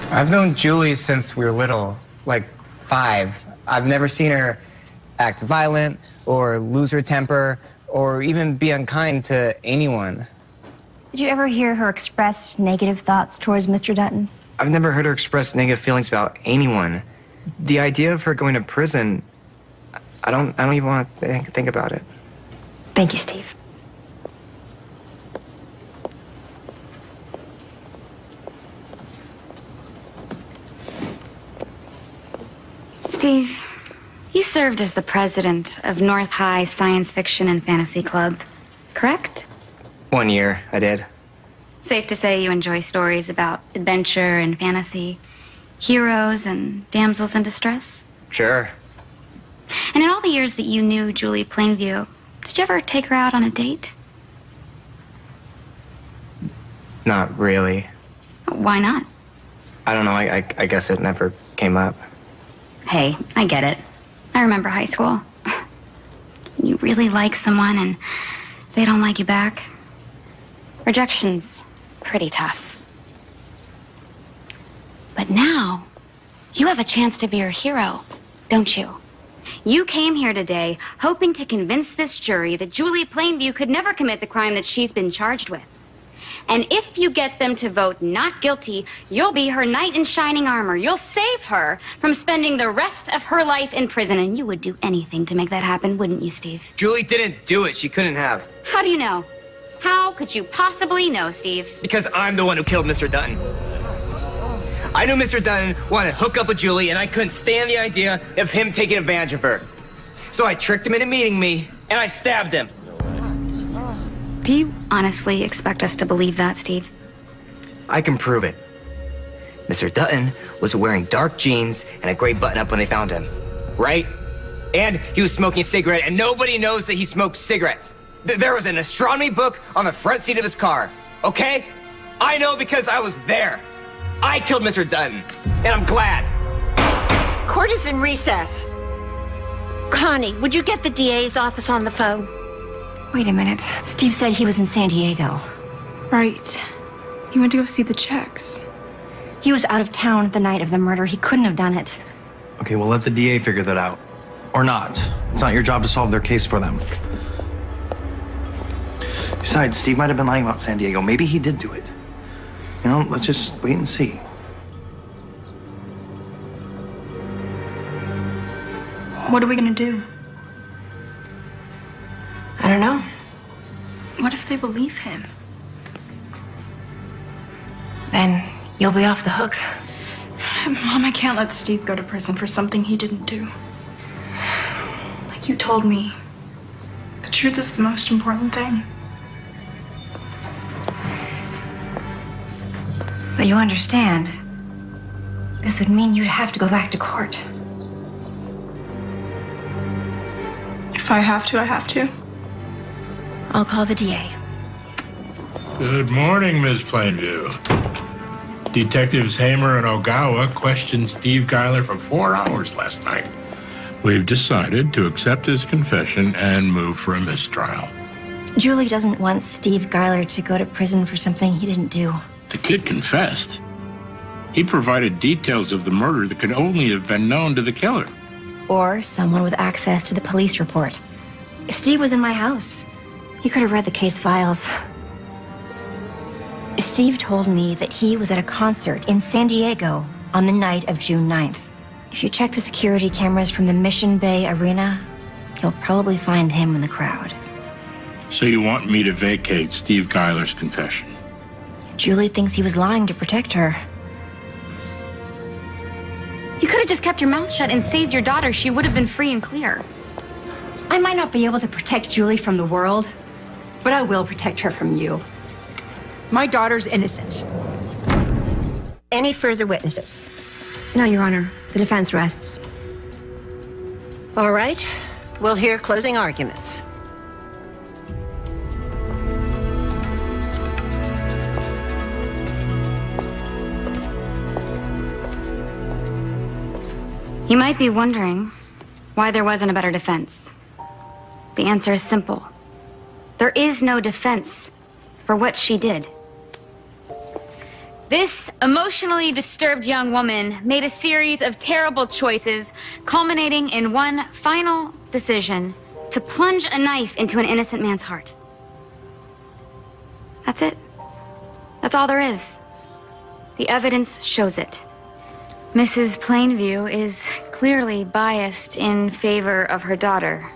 I've known Julie since we were little, like 5. I've never seen her act violent or lose her temper or even be unkind to anyone. Did you ever hear her express negative thoughts towards Mr. Dutton? I've never heard her express negative feelings about anyone. The idea of her going to prison, I don't even want to think about it. Thank you, Steve. Steve, you served as the president of North High Science Fiction and Fantasy Club, correct? 1 year, I did. Safe to say you enjoy stories about adventure and fantasy, heroes and damsels in distress? Sure. And in all the years that you knew Julie Plainview, did you ever take her out on a date? Not really. Why not? I don't know, I guess it never came up. Hey, I get it. I remember high school. You really like someone and they don't like you back. Rejection's pretty tough. But now, you have a chance to be her hero, don't you? You came here today hoping to convince this jury that Julie Plainview could never commit the crime that she's been charged with. And if you get them to vote not guilty, you'll be her knight in shining armor. You'll save her from spending the rest of her life in prison. And you would do anything to make that happen, wouldn't you, Steve? Julie didn't do it. She couldn't have. How do you know? How could you possibly know, Steve? Because I'm the one who killed Mr. Dutton. I knew Mr. Dutton wanted to hook up with Julie, and I couldn't stand the idea of him taking advantage of her. So I tricked him into meeting me, and I stabbed him. Do you honestly expect us to believe that, Steve? I can prove it. Mr. Dutton was wearing dark jeans and a gray button-up when they found him. Right? And he was smoking a cigarette, and nobody knows that he smokes cigarettes. There was an astronomy book on the front seat of his car, okay? I know because I was there. I killed Mr. Dutton, and I'm glad. Court is in recess. Connie, would you get the DA's office on the phone? Wait a minute. Steve said he was in San Diego. Right. He went to go see the checks. He was out of town the night of the murder. He couldn't have done it. Okay, well, let the DA figure that out. Or not. It's not your job to solve their case for them. Besides, Steve might have been lying about San Diego. Maybe he did do it. You know, let's just wait and see. What are we gonna do? I don't know. What if they believe him? Then you'll be off the hook. Mom, I can't let Steve go to prison for something he didn't do. Like you told me, the truth is the most important thing. But you understand, this would mean you'd have to go back to court. If I have to, I have to. I'll call the DA. Good morning, Ms. Plainview. Detectives Hamer and Ogawa questioned Steve Geiler for 4 hours last night. We've decided to accept his confession and move for a mistrial. Julie doesn't want Steve Geiler to go to prison for something he didn't do. The kid confessed. He provided details of the murder that could only have been known to the killer. Or someone with access to the police report. Steve was in my house. He could have read the case files. Steve told me that he was at a concert in San Diego on the night of June 9th. If you check the security cameras from the Mission Bay Arena, you'll probably find him in the crowd. So you want me to vacate Steve Geiler's confession? Julie thinks he was lying to protect her. You could have just kept your mouth shut and saved your daughter. She would have been free and clear. I might not be able to protect Julie from the world, but I will protect her from you. My daughter's innocent. Any further witnesses? No, Your Honor. The defense rests. All right. We'll hear closing arguments. You might be wondering why there wasn't a better defense. The answer is simple. There is no defense for what she did. This emotionally disturbed young woman made a series of terrible choices, culminating in one final decision to plunge a knife into an innocent man's heart. That's it. That's all there is. The evidence shows it. Mrs. Plainview is clearly biased in favor of her daughter.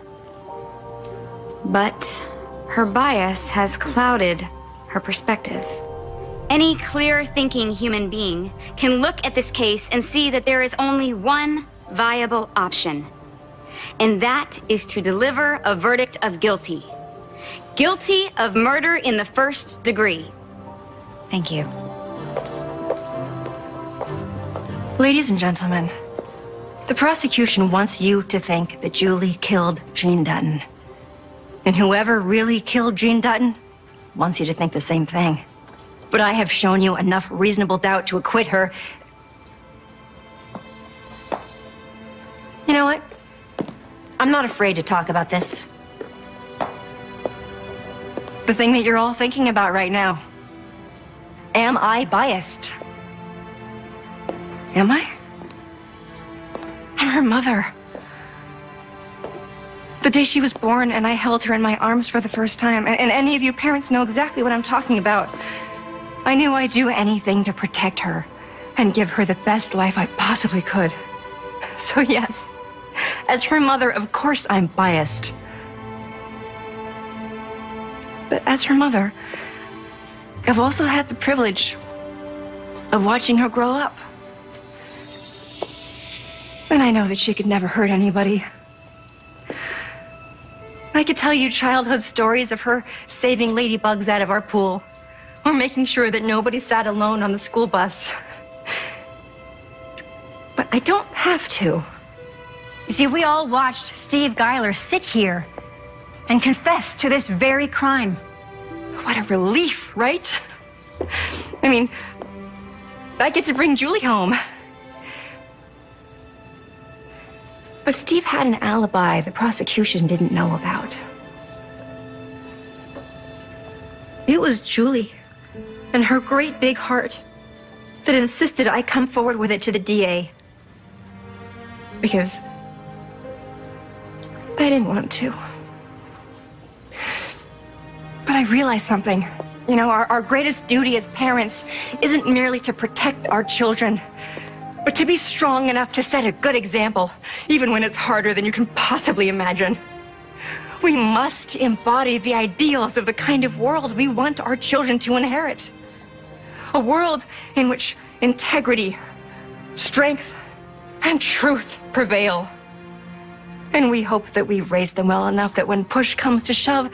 But her bias has clouded her perspective. Any clear-thinking human being can look at this case and see that there is only one viable option, and that is to deliver a verdict of guilty. Guilty of murder in the first degree. Thank you. Ladies and gentlemen, the prosecution wants you to think that Julie killed Jean Dutton. And whoever really killed Jean Dutton wants you to think the same thing. But I have shown you enough reasonable doubt to acquit her. You know what? I'm not afraid to talk about this. The thing that you're all thinking about right now. Am I biased? Am I? I'm her mother. The day she was born and I held her in my arms for the first time, and any of you parents know exactly what I'm talking about. I knew I'd do anything to protect her and give her the best life I possibly could. So yes, as her mother, of course I'm biased. But as her mother, I've also had the privilege of watching her grow up. And I know that she could never hurt anybody. I could tell you childhood stories of her saving ladybugs out of our pool, or making sure that nobody sat alone on the school bus. But I don't have to. You see, we all watched Steve Geiler sit here and confess to this very crime. What a relief, right? I mean, I get to bring Julie home. But Steve had an alibi the prosecution didn't know about. It was Julie and her great big heart that insisted I come forward with it to the DA. Because I didn't want to. But I realized something. You know, our greatest duty as parents isn't merely to protect our children, but to be strong enough to set a good example, even when it's harder than you can possibly imagine. We must embody the ideals of the kind of world we want our children to inherit. A world in which integrity, strength, and truth prevail. And we hope that we've raised them well enough that when push comes to shove,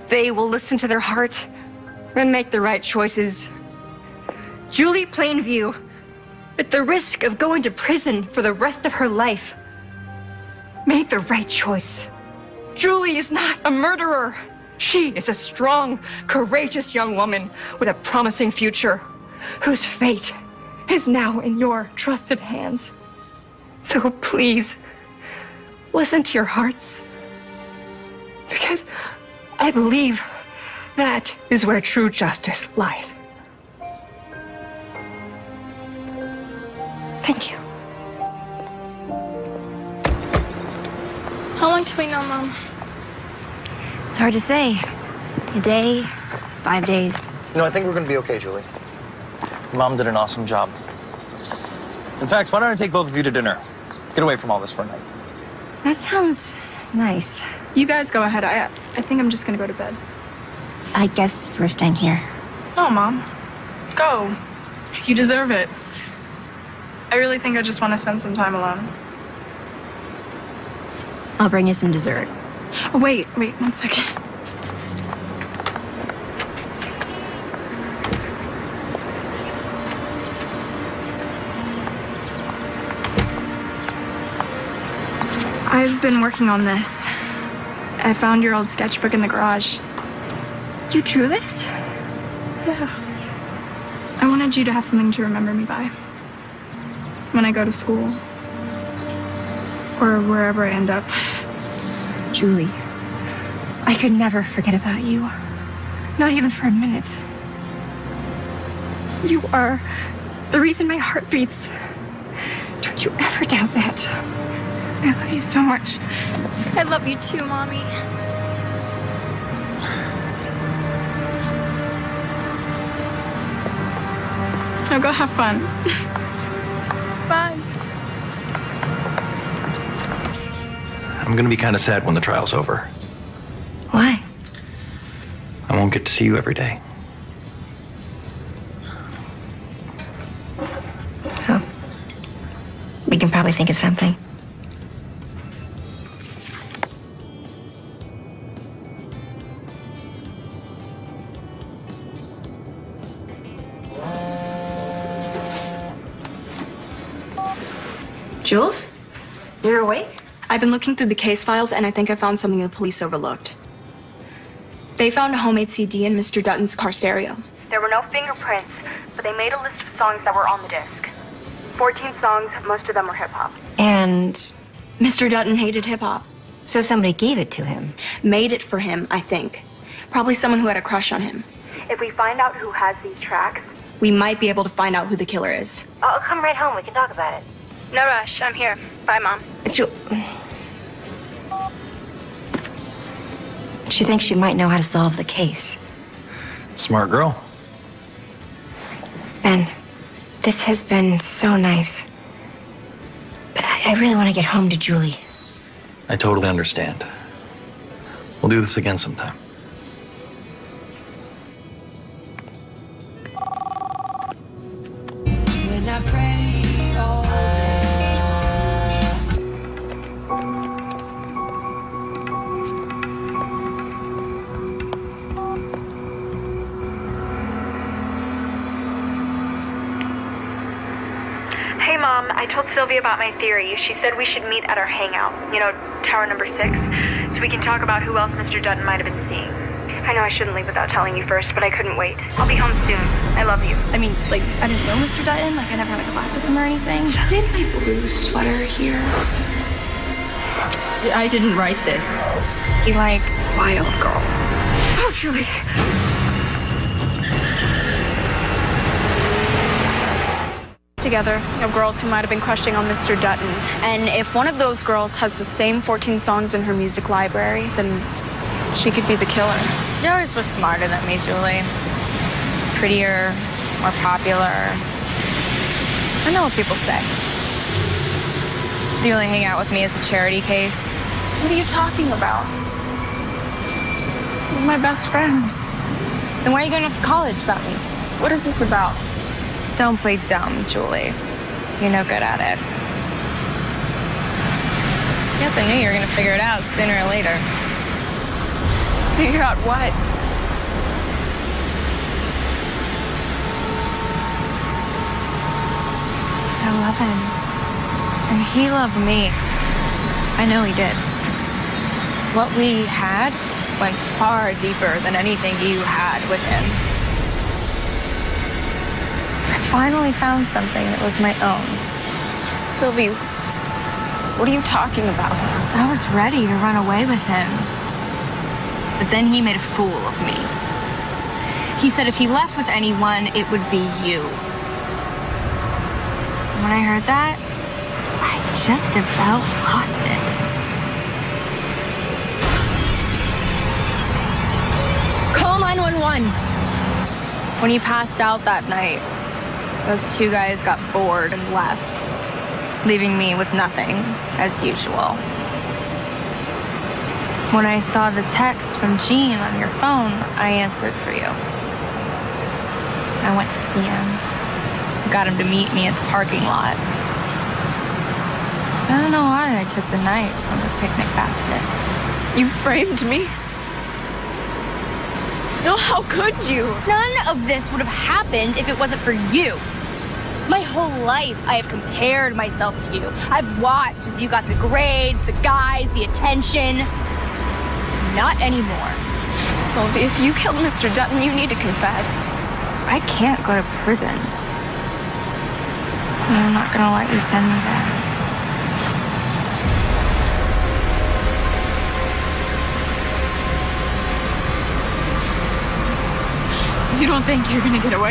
they will listen to their heart and make the right choices. Julie Plainview, at the risk of going to prison for the rest of her life, made the right choice. Julie is not a murderer. She is a strong, courageous young woman with a promising future, whose fate is now in your trusted hands. So please, listen to your hearts. Because I believe that is where true justice lies. Thank you. How long till we know, Mom? It's hard to say. A day, 5 days. You know, I think we're going to be okay, Julie. Mom did an awesome job. In fact, why don't I take both of you to dinner? Get away from all this for a night. That sounds nice. You guys go ahead. I think I'm just gonna go to bed. I guess we're staying here. No, Mom. Go. You deserve it. I really think I just want to spend some time alone. I'll bring you some dessert. Oh, wait, 1 second. I've been working on this. I found your old sketchbook in the garage. You drew this? Yeah. I wanted you to have something to remember me by. When I go to school. Or wherever I end up. Julie, I could never forget about you. Not even for a minute. You are the reason my heart beats. Don't you ever doubt that. I love you so much. I love you too, Mommy. Now go have fun. Bye. I'm going to be kind of sad when the trial's over. Why? I won't get to see you every day. Oh. We can probably think of something. Jules? You're awake? I've been looking through the case files, and I think I found something the police overlooked. They found a homemade CD in Mr. Dutton's car stereo. There were no fingerprints, but they made a list of songs that were on the disc. 14 songs, most of them were hip-hop. And Mr. Dutton hated hip-hop. so somebody gave it to him. Made it for him, I think. Probably someone who had a crush on him. If we find out who has these tracks, we might be able to find out who the killer is. I'll come right home. We can talk about it. No rush. I'm here. Bye, Mom. She thinks she might know how to solve the case. Smart girl. Ben, this has been so nice. But I really want to get home to Julie. I totally understand. We'll do this again sometime. When I prayed all Hey, Mom. I told Sylvia about my theory. She said we should meet at our hangout, you know, tower number 6, so we can talk about who else Mr. Dutton might have been seeing. I know I shouldn't leave without telling you first, but I couldn't wait. I'll be home soon. I love you. I mean, like, I didn't know Mr. Dutton. Like, I never had a class with him or anything. Did I leave my blue sweater here? I didn't write this. He likes wild girls. Oh, Julie. Together of girls who might have been crushing on Mr. Dutton. And if one of those girls has the same 14 songs in her music library, then she could be the killer. You always were smarter than me, Julie. Prettier, more popular. I know what people say. Do you only hang out with me as a charity case? What are you talking about? You're my best friend. Then why are you going off to college without me? What is this about? Don't play dumb, Julie. You're no good at it. Yes, I knew you were going to figure it out sooner or later. Figure out what? I love him. And he loved me. I know he did. What we had went far deeper than anything you had with him. I finally found something that was my own. Sylvie, what are you talking about? I was ready to run away with him. But then he made a fool of me. He said if he left with anyone, it would be you. When I heard that, I just about lost it. Call 911. When he passed out that night, those two guys got bored and left, leaving me with nothing, as usual. When I saw the text from Jean on your phone, I answered for you. I went to see him. Got him to meet me at the parking lot. I don't know why I took the knife from the picnic basket. You framed me? No, how could you? None of this would have happened if it wasn't for you. My whole life, I have compared myself to you. I've watched as you got the grades, the guys, the attention. Not anymore. Sylvie, if you killed Mr. Dutton, you need to confess. I can't go to prison. I'm not gonna let you send me there. You don't think you're gonna get away?